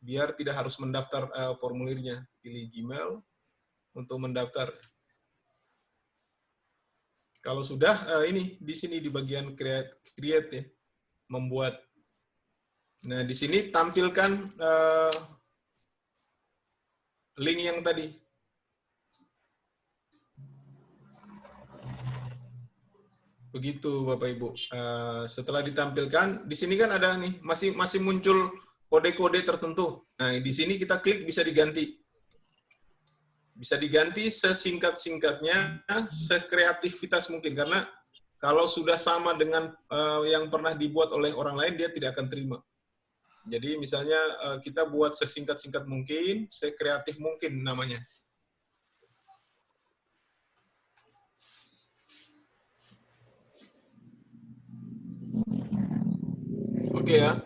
Biar tidak harus mendaftar formulirnya. Pilih Gmail untuk mendaftar. Kalau sudah, ini di sini di bagian create ya, membuat. Nah, di sini tampilkan link yang tadi. Begitu Bapak Ibu. Setelah ditampilkan, di sini kan ada nih, masih muncul kode-kode tertentu. Nah, di sini kita klik bisa diganti. Bisa diganti sesingkat-singkatnya, sekreativitas mungkin. Karena kalau sudah sama dengan yang pernah dibuat oleh orang lain, dia tidak akan terima. Jadi misalnya kita buat sesingkat-singkat mungkin, sekreatif mungkin namanya. Oke ya.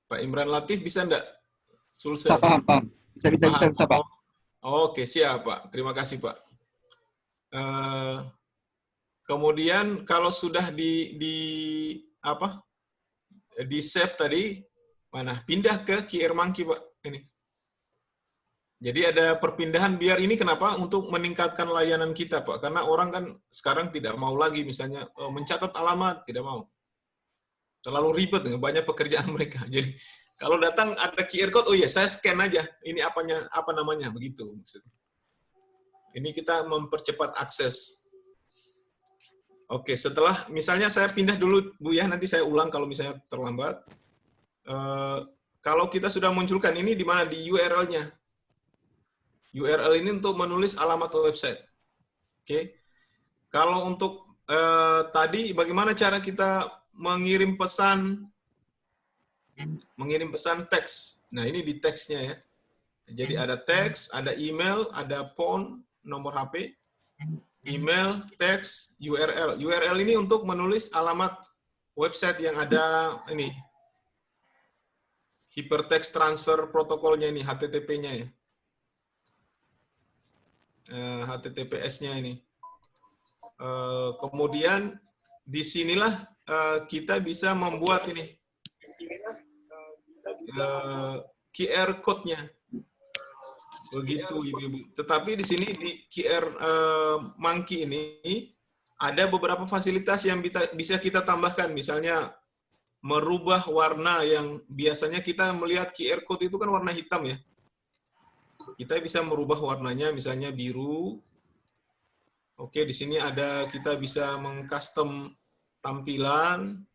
Pak Imran Latif bisa enggak? Sulsel. Paham. Bisa Pak. Oke, siap Pak. Terima kasih Pak. Kemudian kalau sudah di save tadi, mana? Pindah ke QR Monkey Pak. Ini. Jadi ada perpindahan biar ini kenapa? Untuk meningkatkan layanan kita Pak. Karena orang kan sekarang tidak mau lagi misalnya mencatat alamat, tidak mau. Terlalu ribet, banyak pekerjaan mereka. Jadi kalau datang ada QR code, oh iya saya scan aja. Ini apa namanya, begitu maksudnya. Ini kita mempercepat akses. Oke, setelah misalnya saya pindah dulu Bu ya, nanti saya ulang kalau misalnya terlambat. Kalau kita sudah munculkan ini di mana, di URL-nya. URL ini untuk menulis alamat website. Oke. Kalau untuk tadi bagaimana cara kita mengirim pesan teks. Nah, ini di teksnya ya. Jadi ada teks, ada email, ada phone, nomor HP, email, teks, URL. URL ini untuk menulis alamat website yang ada ini. Hypertext Transfer Protokolnya ini, HTTP-nya ya. HTTPS-nya ini. Kemudian disinilah kita bisa membuat ini QR code-nya. Begitu Ibu-ibu. Tetapi di sini di QR Monkey ini ada beberapa fasilitas yang bisa kita tambahkan. Misalnya merubah warna yang biasanya kita melihat QR code itu kan warna hitam ya. Kita bisa merubah warnanya misalnya biru, Oke, di sini ada kita bisa mengcustom tampilan,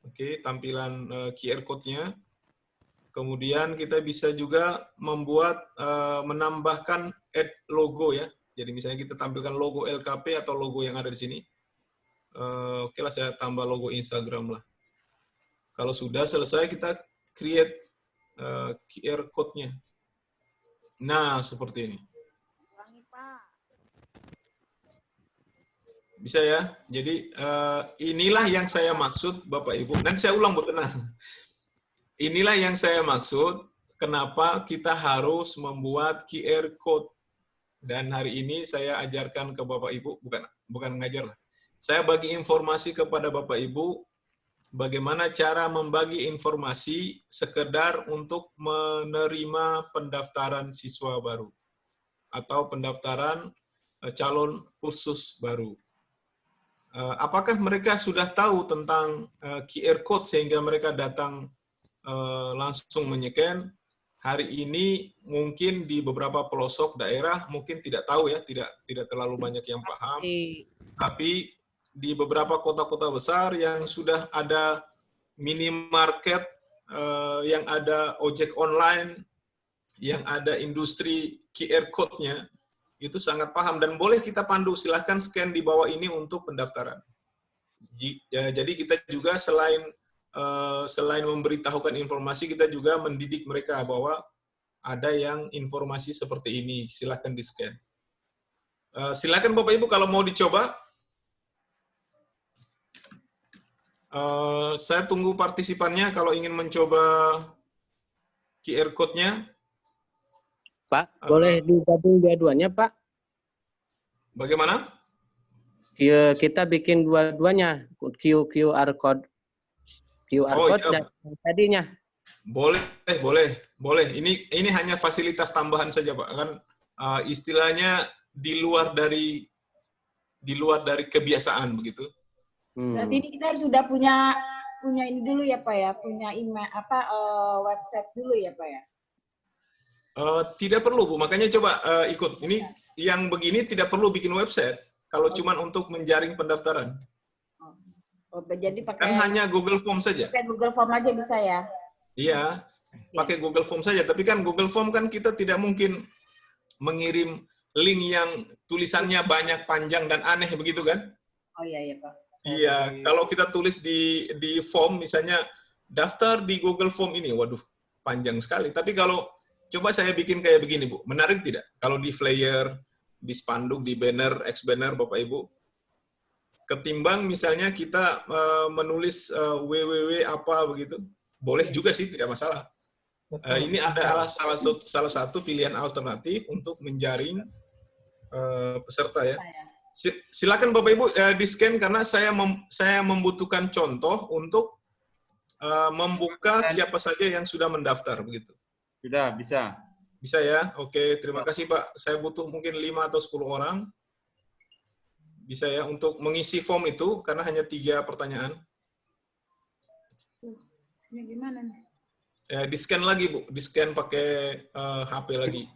oke, tampilan QR code-nya. Kemudian kita bisa juga membuat, menambahkan add logo ya. Jadi misalnya kita tampilkan logo LKP atau logo yang ada di sini. Oke lah, saya tambah logo Instagram lah. Kalau sudah selesai, kita create QR code-nya. Nah, seperti ini. Bisa ya? Jadi inilah yang saya maksud, Bapak Ibu. Nanti saya ulang, Bu, tenang. Inilah yang saya maksud, kenapa kita harus membuat QR code. Dan hari ini saya ajarkan ke Bapak Ibu, bukan ngajar lah. Saya bagi informasi kepada Bapak Ibu, bagaimana cara membagi informasi sekedar untuk menerima pendaftaran siswa baru. Atau pendaftaran calon khusus baru. Apakah mereka sudah tahu tentang QR code sehingga mereka datang langsung menyekan? Hari ini mungkin di beberapa pelosok daerah mungkin tidak tahu ya, tidak terlalu banyak yang paham. Tapi di beberapa kota-kota besar yang sudah ada minimarket, yang ada ojek online, yang ada industri QR code-nya, itu sangat paham dan boleh kita pandu. Silahkan scan di bawah ini untuk pendaftaran. Jadi kita juga selain memberitahukan informasi, kita juga mendidik mereka bahwa ada yang informasi seperti ini. Silahkan di scan. Silahkan Bapak Ibu kalau mau dicoba. Saya tunggu partisipannya kalau ingin mencoba QR code-nya. Pak, boleh digabung dua-duanya, Pak? Bagaimana? Kita bikin dua-duanya, QR code dan tadinya. Boleh. Ini hanya fasilitas tambahan saja, Pak. Kan istilahnya di luar dari kebiasaan begitu. Berarti ini kita sudah punya ini dulu ya, Pak ya, punya email website dulu ya, Pak ya. Tidak perlu, Bu. Makanya coba ikut. Ini yang begini tidak perlu bikin website. Kalau cuma untuk menjaring pendaftaran. Jadi pakai kan hanya Google Form saja. Pakai Google Form aja bisa ya? Iya, pakai Google Form saja. Tapi kan Google Form kan kita tidak mungkin mengirim link yang tulisannya banyak, panjang, dan aneh begitu kan? Oh iya, Pak. Iya, kalau kita tulis di form, misalnya daftar di Google Form ini, waduh, panjang sekali. Tapi kalau coba saya bikin kayak begini, Bu. Menarik tidak? Kalau di flyer, di spanduk, di banner, X-banner, Bapak Ibu. Ketimbang misalnya kita menulis www apa begitu. Boleh juga sih, tidak masalah. Ini ada salah satu pilihan alternatif untuk menjaring peserta ya. Silakan Bapak Ibu di-scan karena saya membutuhkan contoh untuk membuka siapa saja yang sudah mendaftar begitu. Sudah, bisa. Bisa ya? Oke, terima kasih Pak. Saya butuh mungkin 5 atau 10 orang. Bisa ya, untuk mengisi form itu, karena hanya 3 pertanyaan. Gimana nih? Di-scan lagi, Bu. Di-scan pakai HP lagi.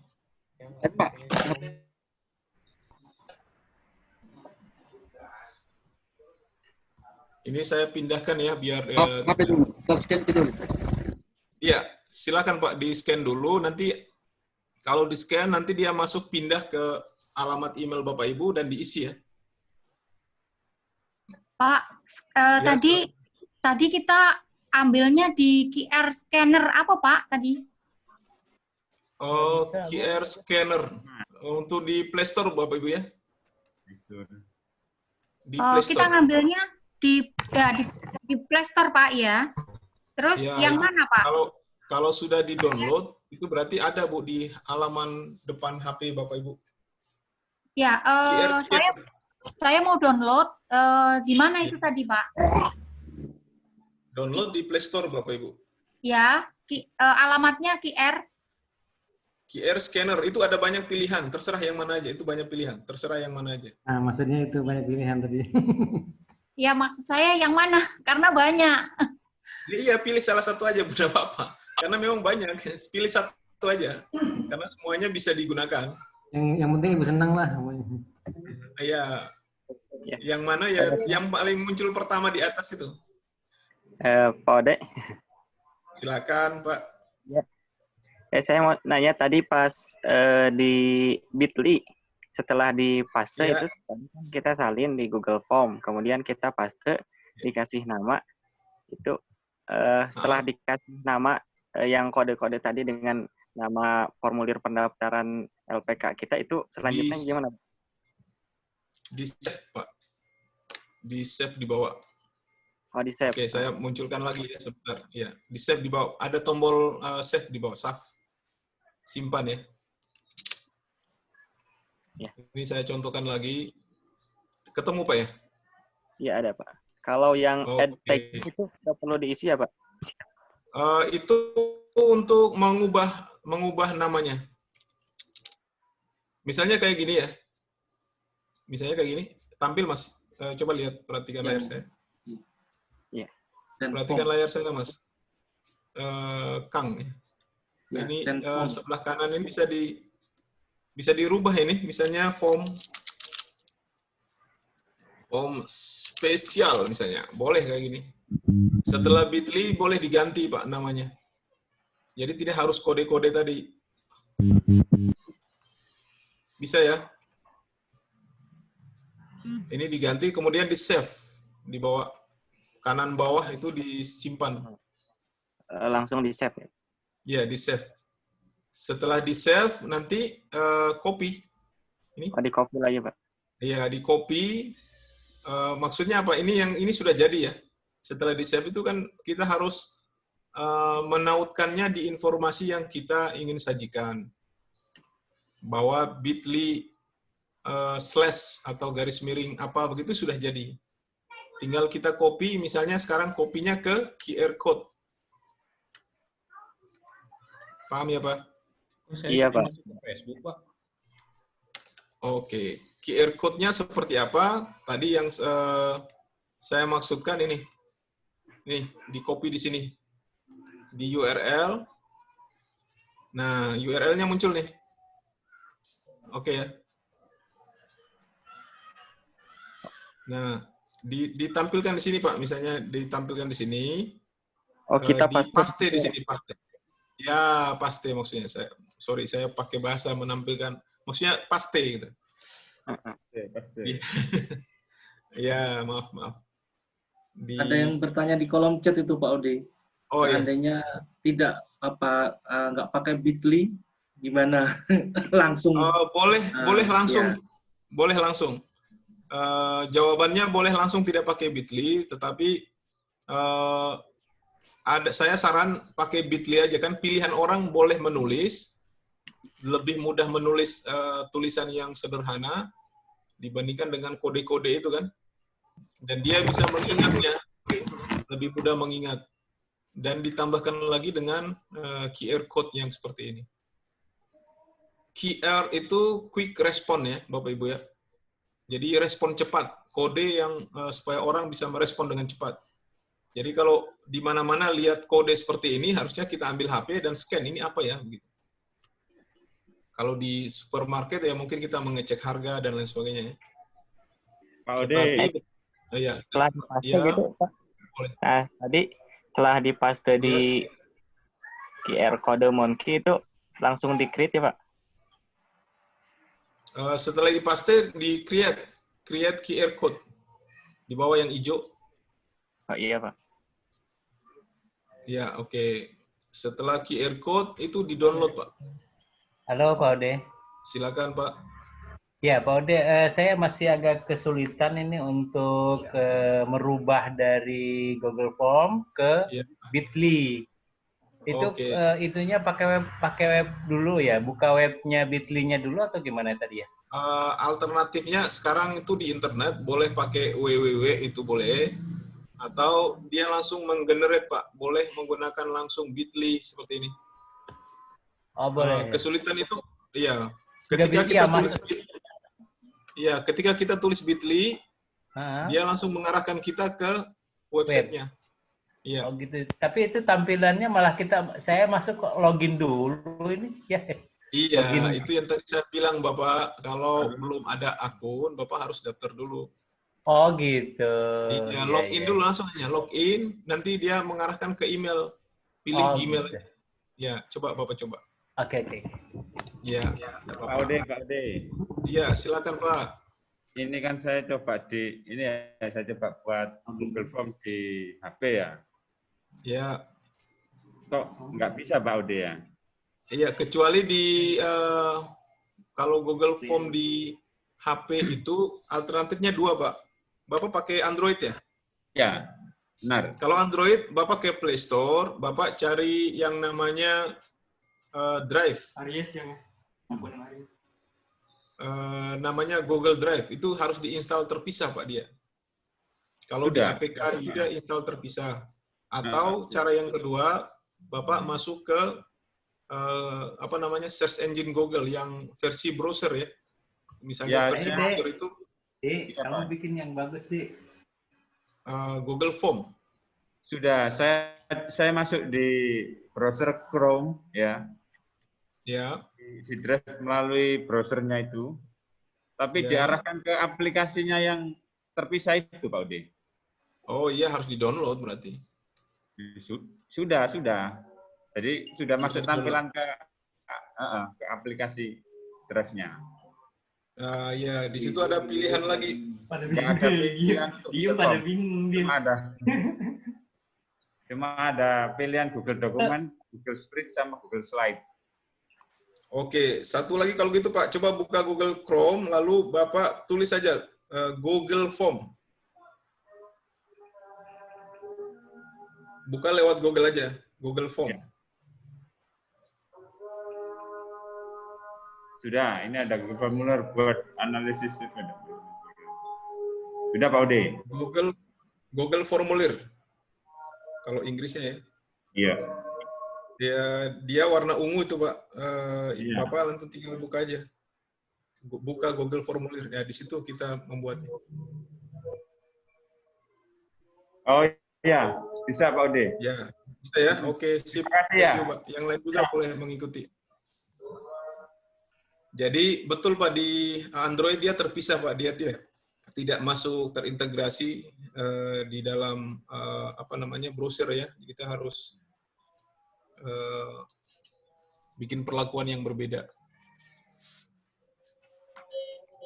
Ini saya pindahkan ya, biar... HP dulu, saya scan dulu. Iya. Silakan Pak di-scan dulu, nanti kalau di-scan nanti dia masuk pindah ke alamat email Bapak Ibu dan diisi ya. Pak, Ya. tadi kita ambilnya di QR scanner apa Pak tadi? Oh, QR scanner untuk di Play Store Bapak Ibu ya. Di Play Store. Kita ngambilnya di Play Store Pak ya. Terus Ya, yang itu mana Pak? Kalau sudah di-download, itu berarti ada Bu di halaman depan HP Bapak Ibu. Ya, saya mau download. Di mana itu tadi Pak? Download di Play Store Bapak Ibu. Ya, alamatnya QR. QR scanner itu ada banyak pilihan, terserah yang mana aja. Itu banyak pilihan, terserah yang mana aja. Nah, maksudnya itu banyak pilihan tadi. Ya, maksud saya yang mana? Karena banyak. Iya, pilih salah satu aja, tidak apa-apa. Karena memang banyak, pilih satu aja. Karena semuanya bisa digunakan. Yang penting Ibu senang lah. Iya. Ya. Yang mana ya? Yang paling muncul pertama di atas itu. Pak Ode. Silakan, Pak. Ya. Saya mau nanya tadi pas di Bitly, setelah di paste Ya. itu kita salin di Google Form, kemudian kita paste, dikasih nama, itu setelah dikasih nama yang kode-kode tadi dengan nama formulir pendaftaran LPK kita itu selanjutnya gimana? Di save, Pak. Di save di bawah. Oh, di save. Oke, saya munculkan lagi ya sebentar. Ya, di save di bawah. Ada tombol save di bawah. Save. Simpan ya. Ya. Ini saya contohkan lagi. Ketemu, Pak ya? Iya, ada, Pak. Kalau yang add tag itu nggak perlu diisi ya, Pak? Itu untuk mengubah namanya. Misalnya kayak gini ya. Misalnya kayak gini. Tampil, Mas. Coba lihat, perhatikan layar saya. Iya. Perhatikan layar saya, Mas. Kang. Ya, ini sebelah kanan ini bisa dirubah ini. Misalnya form spesial misalnya. Boleh kayak gini. Setelah Bitly boleh diganti, Pak, namanya. Jadi tidak harus kode-kode tadi. Bisa ya? Ini diganti, kemudian di-save. Di bawah, kanan bawah itu disimpan. Langsung di-save ya? Ya, di-save. Setelah di-save, nanti copy. Ini. Oh, di-copy lagi, Pak? Iya, di-copy. Maksudnya apa? Ini sudah jadi ya. Setelah di-save itu kan kita harus menautkannya di informasi yang kita ingin sajikan. Bahwa Bitly slash atau garis miring apa begitu sudah jadi. Tinggal kita copy, misalnya sekarang kopinya ke QR code. Paham ya, Pak? Iya, Pak. Facebook, Pak. Oke, QR code-nya seperti apa? Tadi yang saya maksudkan ini. Nih, di copy di sini. Di URL. Nah, URL-nya muncul nih. Oke ya. Nah, ditampilkan di sini, Pak. Misalnya ditampilkan di sini. Oh, kita paste di sini, paste. Ya, paste maksudnya. Saya pakai bahasa menampilkan. Maksudnya paste gitu. Ya, maaf. Ada yang bertanya di kolom chat itu, Pak Ode. Oh, seandainya tidak nggak pakai Bitly, gimana? Langsung? Boleh langsung. Ya. Boleh langsung. Jawabannya boleh langsung tidak pakai Bitly, tetapi saya saran pakai Bitly aja, kan pilihan orang boleh menulis, lebih mudah menulis tulisan yang sederhana dibandingkan dengan kode-kode itu kan, dan dia bisa mengingatnya, lebih mudah mengingat, dan ditambahkan lagi dengan QR code yang seperti ini. QR itu quick response ya, Bapak Ibu ya. Jadi respon cepat, kode yang supaya orang bisa merespon dengan cepat. Jadi kalau di mana-mana lihat kode seperti ini, harusnya kita ambil HP dan scan, ini apa ya, begitu. Kalau di supermarket ya mungkin kita mengecek harga dan lain sebagainya. Pak Ode. Ya, setelah dipaste gitu, Pak. Nah, tadi setelah dipaste di QR kode Monkey itu langsung di-create ya, Pak? Setelah dipaste, di-create QR code. Di bawah yang hijau. Oh iya, Pak. Ya, oke. Setelah QR code, itu di-download, Pak. Halo, Pak Ode. Silakan, Pak. Ya, Pak Ode, saya masih agak kesulitan ini untuk merubah dari Google Form ke Bitly. Itu itunya pakai web dulu ya, buka webnya Bitly-nya dulu atau gimana tadi ya? Alternatifnya sekarang itu di internet, boleh pakai www itu boleh, atau dia langsung menggenerate, Pak. Boleh menggunakan langsung Bitly seperti ini. Oh, boleh. Kesulitan itu, iya. Ketika kita tulis Bitly, dia langsung mengarahkan kita ke websitenya. Iya. Oh gitu. Tapi itu tampilannya malah saya masuk login dulu ini. Ya. Iya, Login. itu yang tadi saya bilang Bapak, kalau belum ada akun, Bapak harus daftar dulu. Oh gitu. Iya, Iya, login iya. dulu langsung aja, login, nanti dia mengarahkan ke email. Pilih Oh Gmail. gitu. Ya, coba Bapak coba. Oke, oke. Ya. Pak Ode, Pak Ode. Iya, silakan Pak. Ini kan saya coba saya coba buat Google Form di HP ya. Ya. Kok nggak bisa Pak Ode ya? Iya, kecuali di kalau Google Form di HP itu alternatifnya 2, Pak. Bapak pakai Android ya? Ya, benar. Kalau Android, Bapak ke Play Store, Bapak cari yang namanya Drive. Aries yang akun Aries. Namanya Google Drive. Itu harus diinstal terpisah, Pak, dia. Kalau di APK itu dia install terpisah. Atau cara yang kedua, Bapak masuk ke search engine Google yang versi browser ya. Misalnya versi browser itu kamu bikin yang bagus, Dik. Google Form. Sudah, saya masuk di browser Chrome ya. Ya. Di drive melalui browsernya itu. Tapi diarahkan ke aplikasinya yang terpisah itu, Pak Ode. Oh iya, harus di-download berarti. Sudah. Jadi sudah masuk tampilan ke aplikasi drive-nya. Ya, di situ ada pilihan lagi. Ada pilihan pada bingung dia. Cuma ada pilihan Google Dokumen, Google Spreadsheet, sama Google Slide. Oke, satu lagi kalau gitu Pak, coba buka Google Chrome, lalu Bapak tulis saja Google Form. Buka lewat Google aja, Google Form. Ya. Sudah, ini ada Google Formular buat analisis. Sudah Pak Ode? Google Formulir. Kalau Inggrisnya ya. Iya. Dia warna ungu itu Pak. Bapak langsung tinggal buka aja. Buka Google Formulir. Ya di situ kita membuatnya. Oh iya, bisa Pak Ode. Ya, bisa ya. Oke, sip. Terima kasih ya. Pak. Yang lain juga boleh mengikuti. Jadi betul Pak, di Android dia terpisah Pak, dia tidak masuk terintegrasi di dalam browser ya. Kita harus bikin perlakuan yang berbeda.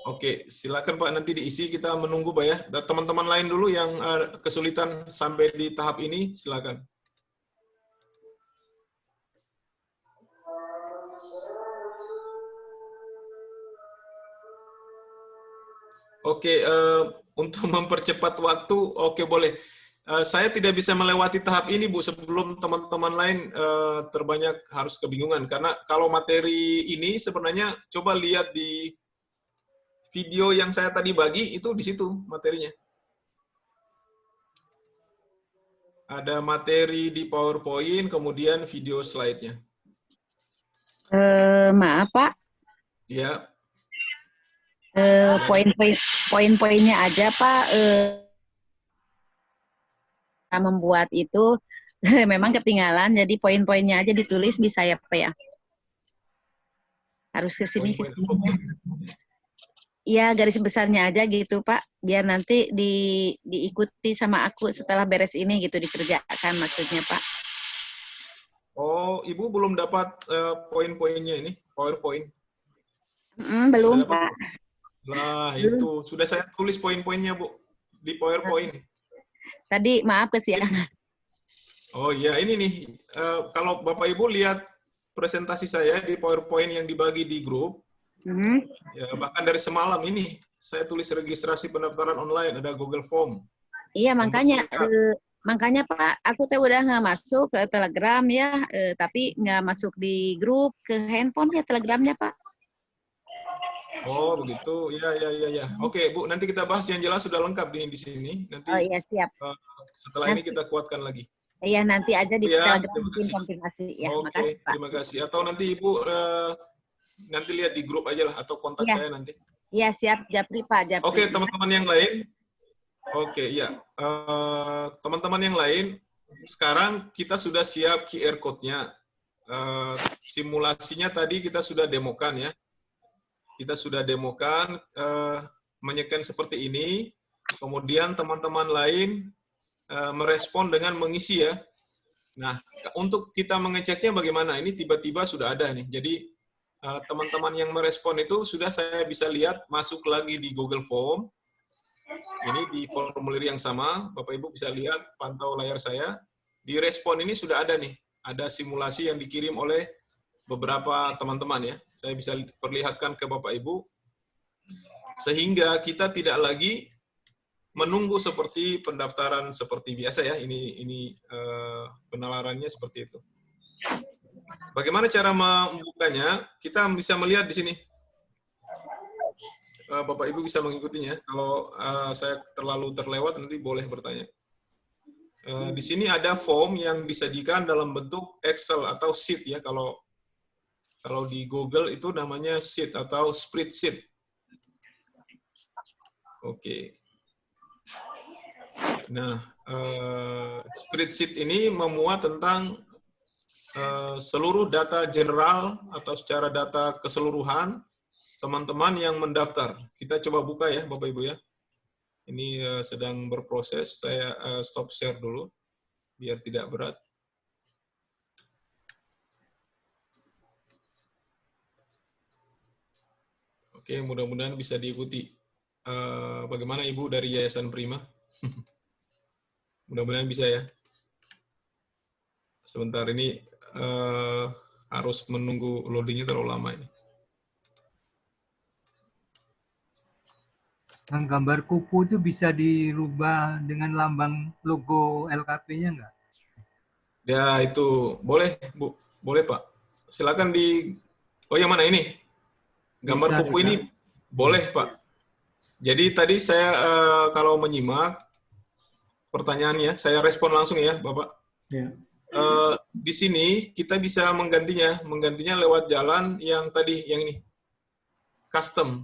Oke, silakan Pak, nanti diisi, kita menunggu Pak ya. Dan teman-teman lain dulu yang kesulitan sampai di tahap ini, silakan. Oke, untuk mempercepat waktu, oke boleh. Saya tidak bisa melewati tahap ini, Bu, sebelum teman-teman lain terbanyak harus kebingungan. Karena kalau materi ini sebenarnya coba lihat di video yang saya tadi bagi, itu di situ materinya. Ada materi di PowerPoint, kemudian video slide-nya. Maaf, Pak. Ya. Poin-poinnya aja Pak, membuat itu memang ketinggalan, jadi poin-poinnya aja ditulis bisa ya Pak ya? Harus ke sini. Iya, garis besarnya aja gitu Pak, biar nanti diikuti sama aku setelah beres ini gitu, dikerjakan maksudnya Pak. Oh, Ibu belum dapat poin-poinnya ini, PowerPoint? Belum Pak. Nah, itu. Sudah saya tulis poin-poinnya, Bu, di PowerPoint. Tadi, maaf kesiangan. Oh iya, ini nih. Kalau Bapak Ibu lihat presentasi saya di PowerPoint yang dibagi di grup, ya, bahkan dari semalam ini, saya tulis registrasi pendaftaran online, ada Google Form. Iya, makanya Pak, aku tuh udah nggak masuk ke Telegram ya, tapi nggak masuk di grup, ke handphone ya Telegramnya Pak. Oh begitu, ya. Oke Bu, nanti kita bahas yang jelas sudah lengkap di sini. Nanti. Oh iya siap. Setelah ini kita kuatkan lagi. Iya nanti aja di ya, Telegram bikin konfirmasi ya. Oke, Makasih, Pak. Terima kasih. Atau nanti Ibu nanti lihat di grup aja lah atau kontak saya nanti. Iya siap, Japri Pak. Japri. Oke teman-teman yang lain. Oke ya, teman-teman yang lain. Sekarang kita sudah siap QR code-nya. simulasinya tadi kita sudah demokan ya. Kita sudah demokan menyekan seperti ini, kemudian teman-teman lain merespon dengan mengisi ya. Nah, untuk kita mengeceknya bagaimana? Ini tiba-tiba sudah ada nih. Jadi teman-teman yang merespon itu sudah saya bisa lihat masuk lagi di Google Form. Ini di formulir yang sama, Bapak Ibu bisa lihat, pantau layar saya. Di respon ini sudah ada nih, ada simulasi yang dikirim oleh beberapa teman-teman ya. Saya bisa perlihatkan ke Bapak Ibu. Sehingga kita tidak lagi menunggu seperti pendaftaran seperti biasa ya. Ini penalarannya seperti itu. Bagaimana cara membukanya? Kita bisa melihat di sini. Bapak Ibu bisa mengikutinya. Kalau saya terlalu terlewat nanti boleh bertanya. Di sini ada form yang disajikan dalam bentuk Excel atau sheet ya. Kalau di Google itu namanya sheet atau spreadsheet. Oke. Nah, spreadsheet ini memuat tentang seluruh data general atau secara data keseluruhan teman-teman yang mendaftar. Kita coba buka ya, Bapak Ibu ya. Ini sedang berproses. Saya stop share dulu, biar tidak berat. Oke, mudah-mudahan bisa diikuti. Bagaimana Ibu dari Yayasan Prima? Mudah-mudahan bisa ya. Sebentar ini harus menunggu loadingnya terlalu lama ini. Yang gambar kupu itu bisa dirubah dengan lambang logo LKP-nya nggak? Ya, itu boleh, Bu. Boleh, Pak. Silakan di... Oh, yang mana ini? Gambar Bisa, kupu bisa. ini boleh, Pak. Jadi tadi saya kalau menyimak pertanyaannya, saya respon langsung ya, Bapak. Ya. Di sini kita bisa menggantinya lewat jalan yang tadi, yang ini. Custom.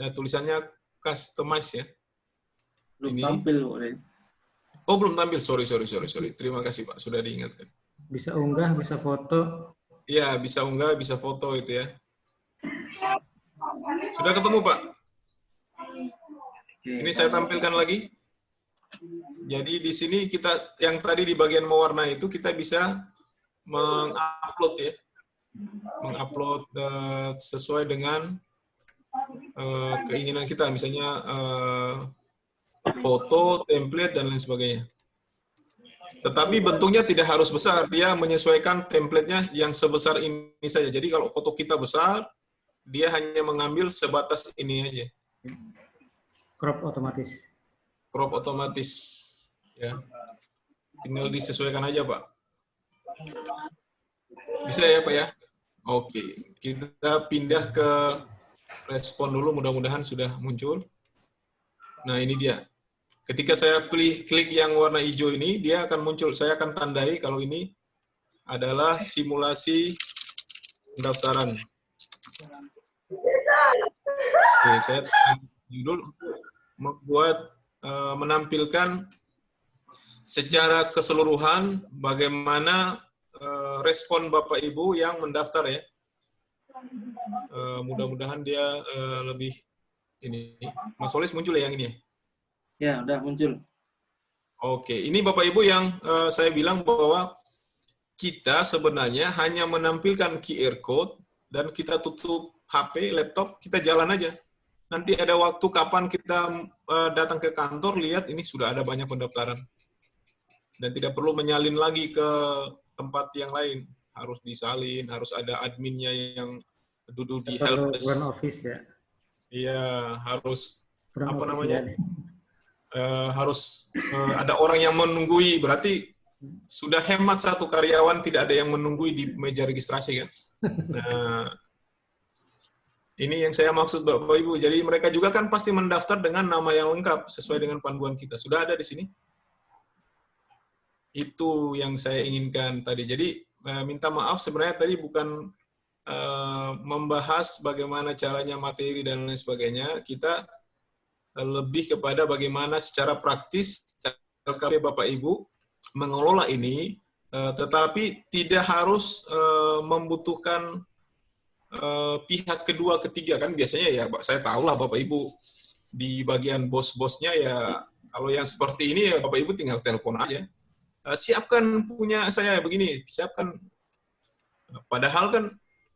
Ya, tulisannya customize ya. Belum tampil, boleh. Oh, belum tampil. Sorry. Terima kasih, Pak. Sudah diingatkan. Bisa unggah, bisa foto. Iya, bisa unggah, bisa foto itu ya. Sudah ketemu, Pak? Ini saya tampilkan lagi. Jadi di sini kita, yang tadi di bagian mewarnai itu, kita bisa mengupload ya. Mengupload sesuai dengan keinginan kita, misalnya foto, template, dan lain sebagainya. Tetapi bentuknya tidak harus besar, dia menyesuaikan template-nya yang sebesar ini saja. Jadi kalau foto kita besar, dia hanya mengambil sebatas ini aja. Crop otomatis. Crop otomatis, ya. Tinggal disesuaikan aja, Pak. Bisa ya, Pak ya? Oke, kita pindah ke respon dulu, mudah-mudahan sudah muncul. Nah, ini dia. Ketika saya klik yang warna hijau ini, dia akan muncul. Saya akan tandai kalau ini adalah simulasi pendaftaran. Oke, saya judul menampilkan secara keseluruhan bagaimana respon Bapak Ibu yang mendaftar ya. Mudah-mudahan dia lebih ini. Mas Solis muncul ya yang ini ya? Ya, udah muncul. Oke, ini Bapak Ibu yang saya bilang bahwa kita sebenarnya hanya menampilkan QR code dan kita tutup HP, laptop, kita jalan aja. Nanti ada waktu kapan kita datang ke kantor, lihat ini sudah ada banyak pendaftaran. Dan tidak perlu menyalin lagi ke tempat yang lain. Harus disalin, harus ada adminnya yang duduk di helpdesk. Front office ya. Iya, harus Front apa office namanya? ya. Harus ada orang yang menunggui. Berarti sudah hemat satu karyawan, tidak ada yang menunggui di meja registrasi kan. Nah, ini yang saya maksud Bapak Ibu. Jadi mereka juga kan pasti mendaftar dengan nama yang lengkap sesuai dengan panduan kita. Sudah ada di sini. Itu yang saya inginkan tadi. Jadi minta maaf sebenarnya tadi bukan membahas bagaimana caranya materi dan lain sebagainya. Kita lebih kepada bagaimana secara praktis LKP Bapak Ibu mengelola ini tetapi tidak harus membutuhkan pihak kedua ketiga. Kan biasanya ya saya tahu lah Bapak Ibu di bagian bos-bosnya ya, kalau yang seperti ini ya Bapak Ibu tinggal telepon aja. Siapkan punya saya begini, siapkan. Padahal kan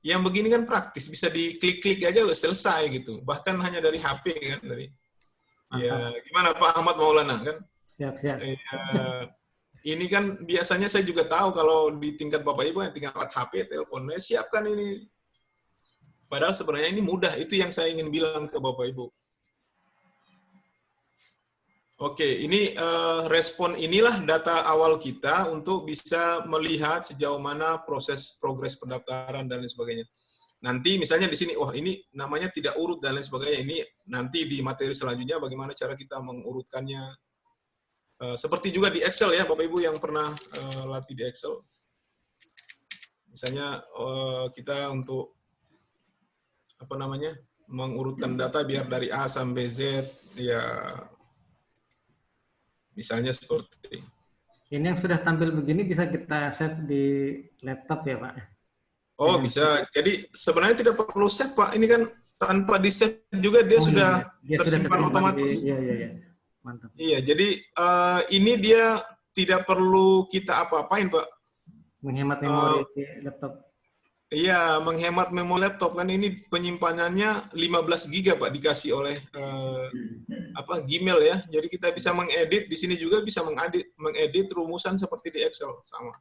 yang begini kan praktis, bisa diklik-klik aja udah selesai gitu. Bahkan hanya dari HP kan, dari ya gimana Pak Ahmad Maulana kan? Siap. Ini kan biasanya saya juga tahu kalau di tingkat Bapak Ibu yang tinggal HP, teleponnya siapkan ini. Padahal sebenarnya ini mudah, itu yang saya ingin bilang ke Bapak Ibu. Oke, ini respon inilah data awal kita untuk bisa melihat sejauh mana progres pendaftaran dan lain sebagainya. Nanti misalnya di sini, wah ini namanya tidak urut dan lain sebagainya. Ini nanti di materi selanjutnya bagaimana cara kita mengurutkannya. Seperti juga di Excel ya, Bapak Ibu yang pernah latih di Excel. Misalnya kita untuk apa namanya mengurutkan data biar dari A sampai Z ya. Misalnya seperti ini yang sudah tampil begini bisa kita save di laptop ya Pak? Oh bisa. Jadi sebenarnya tidak perlu save Pak. Ini kan tanpa di save juga dia sudah tersimpan otomatis. Iya. Mantap. Iya. Jadi ini dia tidak perlu kita apa-apain Pak. Menghemat memori laptop. Iya, menghemat memori laptop kan ini penyimpanannya 15 GB Pak dikasih oleh Gmail ya. Jadi kita bisa mengedit di sini juga bisa mengedit rumusan seperti di Excel sama.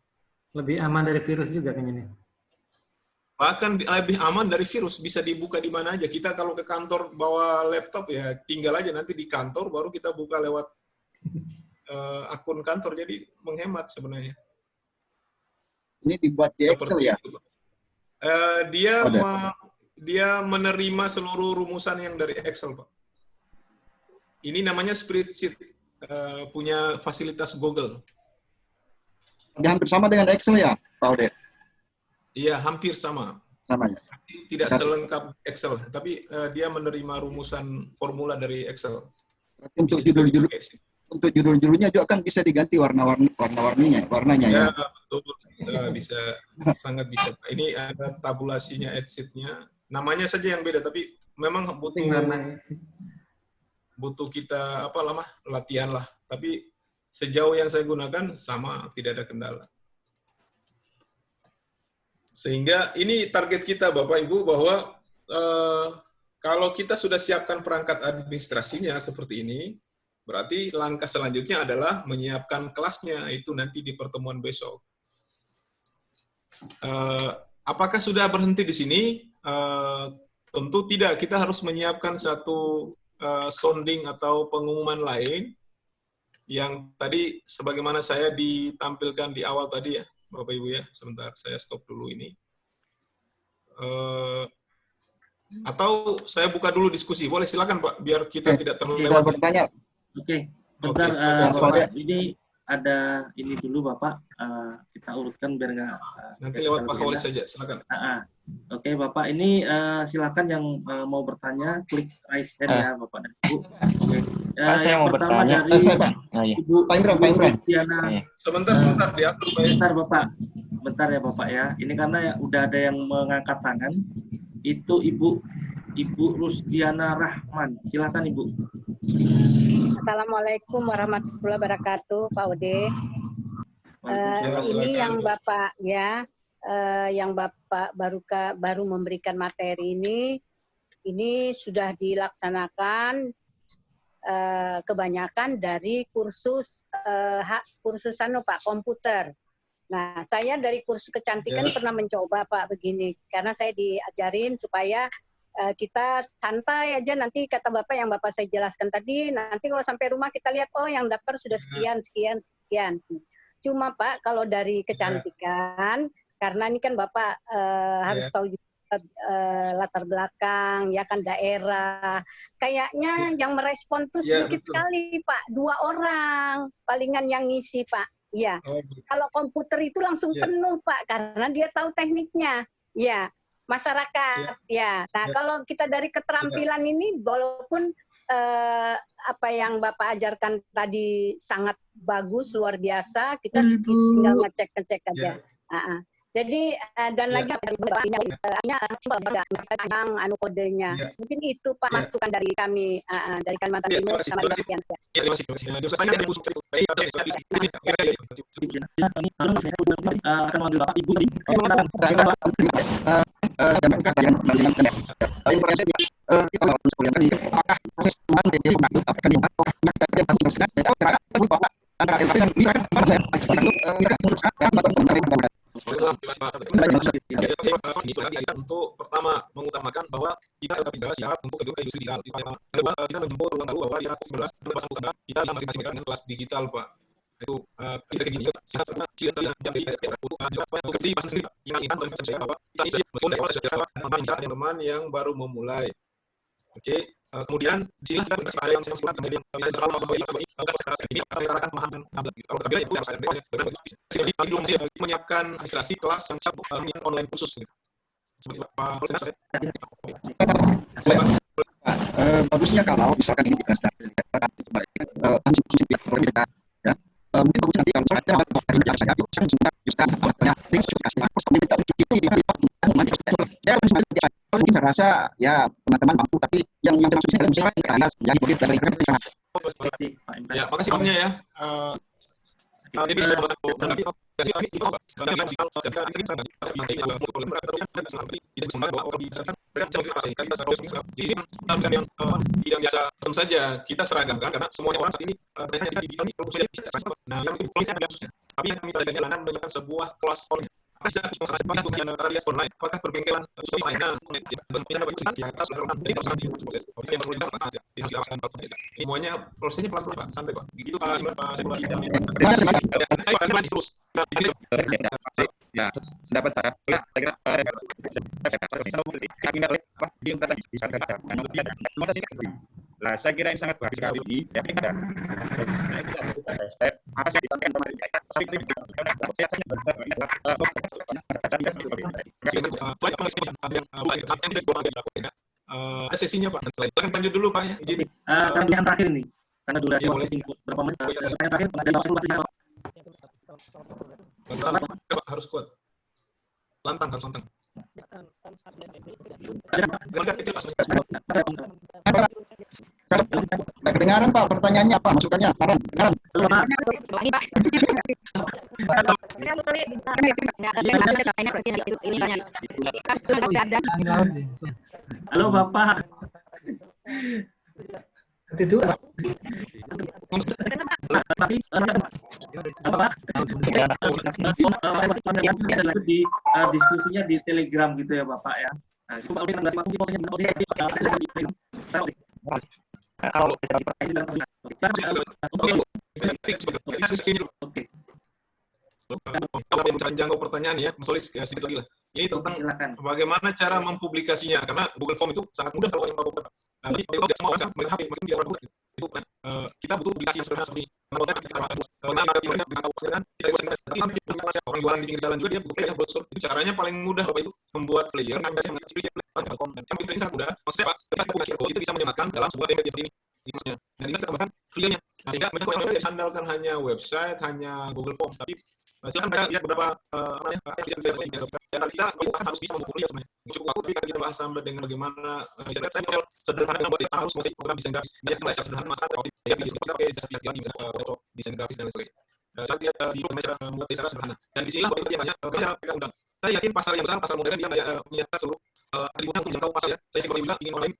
Lebih aman dari virus juga kan ini. Bahkan lebih aman dari virus, bisa dibuka di mana aja. Kita kalau ke kantor bawa laptop ya tinggal aja nanti di kantor baru kita buka lewat akun kantor. Jadi menghemat sebenarnya. Ini dibuat di Excel ya? Itu, dia menerima seluruh rumusan yang dari Excel, Pak. Ini namanya spreadsheet, punya fasilitas Google. Hampir sama dengan Excel ya, Pak Ode? Iya, hampir sama. Sama ya? Tidak selengkap Excel, tapi dia menerima rumusan formula dari Excel. Untuk judul-judulnya juga kan bisa diganti warnanya ya. Betul, bisa, sangat bisa. Ini ada tabulasinya, sheet-nya. Namanya saja yang beda, tapi memang butuh kita latihan lah. Tapi sejauh yang saya gunakan sama, tidak ada kendala. Sehingga ini target kita Bapak Ibu bahwa kalau kita sudah siapkan perangkat administrasinya seperti ini, berarti langkah selanjutnya adalah menyiapkan kelasnya, itu nanti di pertemuan besok. Apakah sudah berhenti di sini? Tentu tidak, kita harus menyiapkan satu sounding atau pengumuman lain, yang tadi sebagaimana saya ditampilkan di awal tadi ya, Bapak Ibu ya, sebentar saya stop dulu ini. Atau saya buka dulu diskusi, boleh silakan Pak, biar kita tidak terlalu lewat. Bertanya. Oke, bentar Bapak, ini ada ini dulu Bapak, kita urutkan biar nggak nanti lewat Pak Khawalis saja, silakan. Oke Bapak, ini silakan yang mau bertanya klik raise hand ya Bapak dan Ibu. Oke. Saya mau bertanya. Dari Ibu Diana. Sebentar diatur Pak. Bentar ya Bapak ya. Ini karena udah ada yang mengangkat tangan. Itu Ibu Rusdiana Rahman. Silakan Ibu. Assalamualaikum warahmatullahi wabarakatuh, Pak Ode. Ini yang Bapak ya, yang Bapak baru memberikan materi ini sudah dilaksanakan kebanyakan dari kursus Pak komputer. Nah, saya dari kursus kecantikan pernah mencoba Pak begini, karena saya diajarin supaya kita santai aja, nanti kata Bapak yang Bapak saya jelaskan tadi, nanti kalau sampai rumah kita lihat, oh yang daftar sudah sekian. Cuma Pak, kalau dari kecantikan, karena ini kan Bapak harus tahu juga latar belakang, ya kan daerah. Kayaknya yang merespon tuh sedikit sekali Pak, 2 orang palingan yang ngisi Pak. Iya. Kalau komputer itu langsung penuh Pak, karena dia tahu tekniknya. Ya. Masyarakat ya. Nah, kalau kita dari keterampilan ini walaupun apa yang Bapak ajarkan tadi sangat bagus, luar biasa. Kita tinggal ngecek-ngecek aja. Jadi dan lagi yang anu kodenya. Mungkin itu Pak masukan dari kami dari Kalimantan Timur sama Bagian. Akan manggil Bapak Ibu. Untuk pertama mengutamakan bahwa kita tidak siap untuk kedua industri digital. Kedua, kita menjemput ruang tahu bahwa di atas 11 kita masing-masing dengan kelas digital, Pak. Itu kayak gini karena kita teman-teman yang baru memulai. Oke, kemudian di sini kita ada yang sedang ini akan pemahaman kalau kita itu harus ada menyiapkan administrasi kelas yang siap online khusus gitu. Seperti Pak bagusnya kalau misalkan ini mungkin bagus nanti kalau ada yang saya mungkin saya rasa ya teman-teman mampu, tapi yang maksudnya adalah misalnya yang boleh dari ya, makasih Pak-nya ya. Jadi saya yang biasa tentu saja kita seragamkan karena semua orang saat ini ternyata digital ini kalau saja nah yang tapi yang kami adakan menyiapkan sebuah kelas online. Apakah perbengkelan semuanya prosesnya pelan-pelan Pak, santai Pak. Begitu Pak, ya, pendapat saya kira lah, saya kira ini sangat bagus sekali. Ya, ada sesinya Pak. Silakan lanjut dulu Pak. Izin. Yang terakhir nih, karena durasi berapa menit. Terakhir harus kuat. Lantang harus lantang. Kedengaran Pak, pertanyaannya apa? Masukannya, saran, kedengaran. Halo Bapak. Itu di diskusinya di Telegram gitu ya Bapak ya. Nah, itu kalau yang jangkau pertanyaan ya, Mas Solis sedikit lagi lah. Ini tentang bagaimana cara mempublikasinya, karena Google Form itu sangat mudah kalau yang mau buka. Nanti kalau tidak semua orang main HP, mungkin dia orang buka. Itu kita butuh publikasi yang sederhana seperti orang jualan di pinggir jalan juga dia butuh flyer, brosur. Itu caranya paling mudah Bapak Ibu, membuat flyer yang biasanya mengecil konten. Yang itu sangat mudah. Maksudnya Pak, kita bisa menyematkan dalam sebuah template seperti ini. Dan ini kita tambahkan flyernya. Nah, sehingga banyak orang yang disandalkan hanya website, hanya Google Form, tapi silakan kita lihat beberapa dan kita harus bisa membuat kuliah sebenarnya. Cukup aku tapi kita bahas sampai dengan bagaimana saya sederhana dengan buat kita harus menguasai program desain grafis. Banyak yang sederhana maka kalau kita pakai jasa pihak lain atau desain grafis dan lain sebagainya. Saya lihat di grup cara membuat secara sederhana. Dan di sinilah dia banyak kita undang. Saya yakin pasar yang besar, pasar modern dia menyiapkan seluruh atributnya untuk menjangkau pasar ya. Saya juga ingin online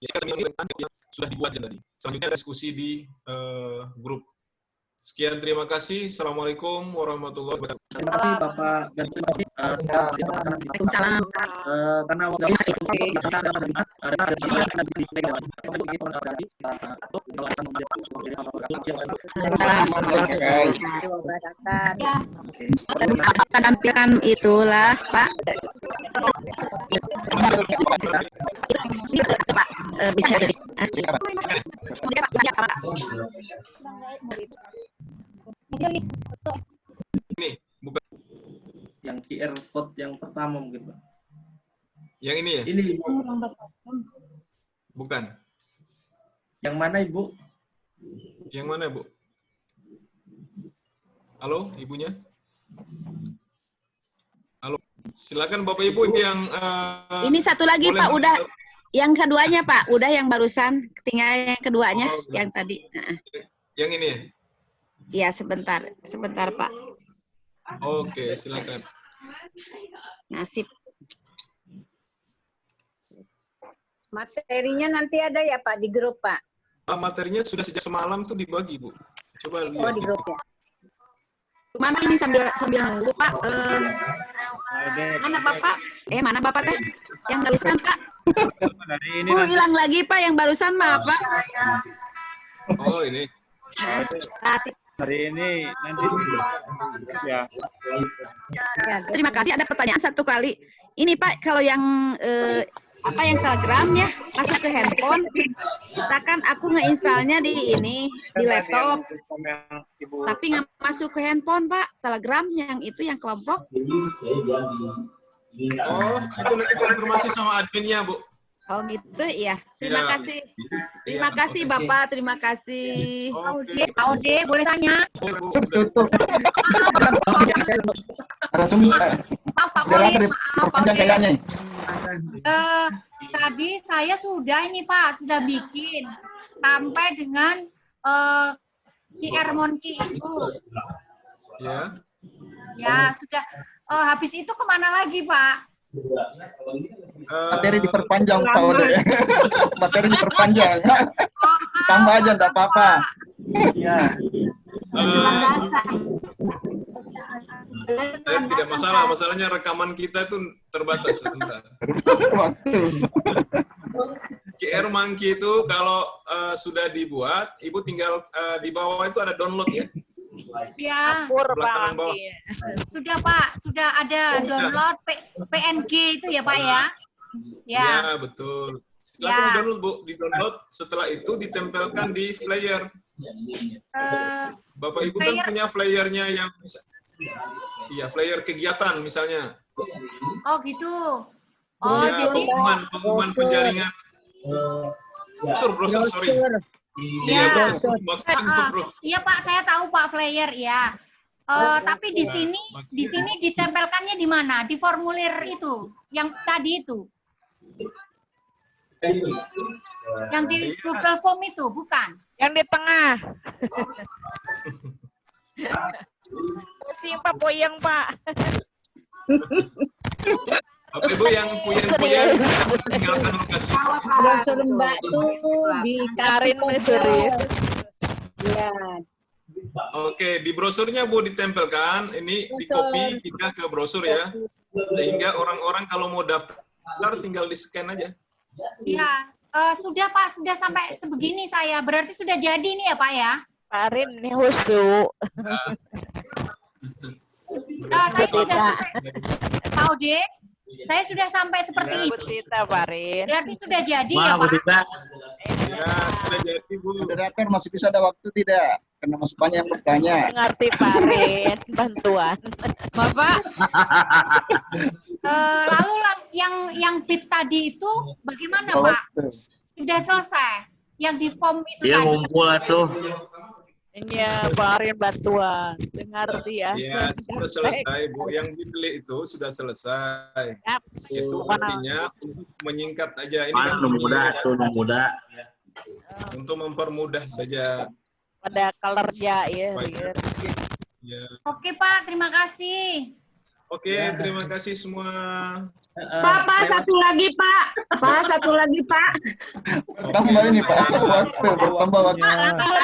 jika seminar ini yang sudah dibuat tadi. Selanjutnya diskusi di grup. Sekian, terima kasih. Assalamualaikum warahmatullahi wabarakatuh. Terima kasih Bapak dan terima kasih Waalaikumsalam. Karena waktu tampilkan itulah Pak. Pak bisa jadi. Ini bukan yang QR code yang pertama mungkin Pak. Yang ini ya? Ini bukan. Yang mana Ibu? Yang mana, Bu? Halo, ibunya? Halo, silakan Bapak Ibu yang Ini satu lagi boleh Pak, udah yang keduanya Pak, udah yang barusan, tinggal yang keduanya, yang tadi. Yang ini ya? Iya, sebentar Pak. Oke, silakan. Nasib. Materinya nanti ada ya Pak di grup Pak? Materinya sudah sejak semalam tuh dibagi, Bu. Coba lihat. Oh, di grup ya. Mana ini sambil nunggu Pak? Mana Bapak? Mana Bapak teh? Yang barusan Pak? Hilang lagi Pak yang barusan Pak. Oh, ini. Hari ini nanti ya. Terima kasih. Ada pertanyaan satu kali. Ini Pak, kalau yang yang Telegram ya masuk ke handphone, misalkan aku ngeinstalnya di laptop, tapi nggak masuk ke handphone Pak, Telegram yang itu yang kelompok. Oh, itu nanti konfirmasi sama adminnya, Bu. Oh gitu ya. Terima kasih. Terima kasih Bapak, terima kasih. Pak Ode, boleh tanya? Tadi saya sudah sudah bikin sampai dengan QR Monkey itu. Ya. Ya sudah. Habis itu kemana lagi Pak? Materi diperpanjang Pak Ode. Materi diperpanjang. Tambah aja enggak apa-apa. Iya. Tidak masalah, masalahnya rekaman kita itu terbatas sebentar. QR Monkey itu kalau sudah dibuat, Ibu tinggal di bawah itu ada download ya. Ya, sudah Pak, sudah ada download PNG itu ya Pak ya? Ya, betul. Silahkan di-download Bu, di-download. Setelah itu ditempelkan di flyer. Bapak Ibu kan punya flyernya yang, iya flyer kegiatan misalnya. Oh gitu. Oh ya, jadi pengumuman penjaringan. Brosur, sorry. Iya, iya Pak, saya tahu Pak flyer ya. Tapi di sini ditempelkannya di mana? Di formulir itu, yang tadi itu. Yang di Google Form itu, bukan? Yang di tengah. Pusing Pak, boyang Pak. Bapak Ibu yang punya tinggalkan lokasi. Brosur Mbak tuh dikasih kode. Ya. Oke, di brosurnya Bu ditempelkan, ini di copy pindah ke brosur ya. Sehingga orang-orang kalau mau daftar tinggal di-scan aja. Iya, sudah Pak, sudah sampai sebegini saya. Berarti sudah jadi nih ya Pak ya? Pak Arin ini husu. Saya sudah sampai, Pak Ode, saya sudah sampai seperti itu. Berarti sudah jadi ya Pak? Ya, sudah jadi Bu. Moderator masih bisa ada waktu tidak? Karena masih banyak yang bertanya. Ngerti Pak Arin, bantuan. Bapak. Lalu yang bit tadi itu bagaimana Pak? Sudah selesai? Yang di form itu dia tadi? ngumpul tuh. Iya, Pak Arin bantuan. Dengar dia. Ya, sudah selesai Bu. Yang dipilih itu sudah selesai. Yap. Itu artinya untuk menyingkat aja. Ini kan muda. Untuk mempermudah saja. Pada colornya ya. Ya. Oke Pak, terima kasih. Oke, terima kasih semua. Pak, satu lagi Pak. Pak, satu lagi Pak. Tambah ini Pak, waktu bertambah waktu. Tambah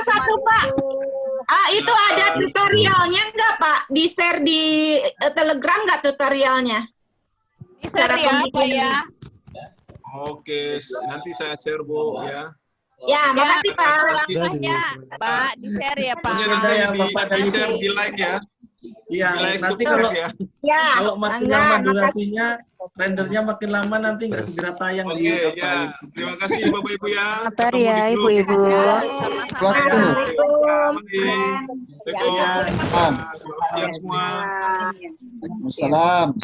satu Pak. Itu ada tutorialnya nggak Pak? Di share di Telegram nggak tutorialnya? Share ya Pak ya. Oke, nanti saya share Bu ya. Ya, makasih Pak. Pak, di share ya Pak. Nanti di share, di like ya. Iya, like, nanti subscribe kalau makin lama durasinya, rendernya makin lama nanti nggak segera tayang di YouTube. Ya. Terima kasih Bapak Ibu ya. Sabar ya Ibu-ibu. Waalaikumsalam.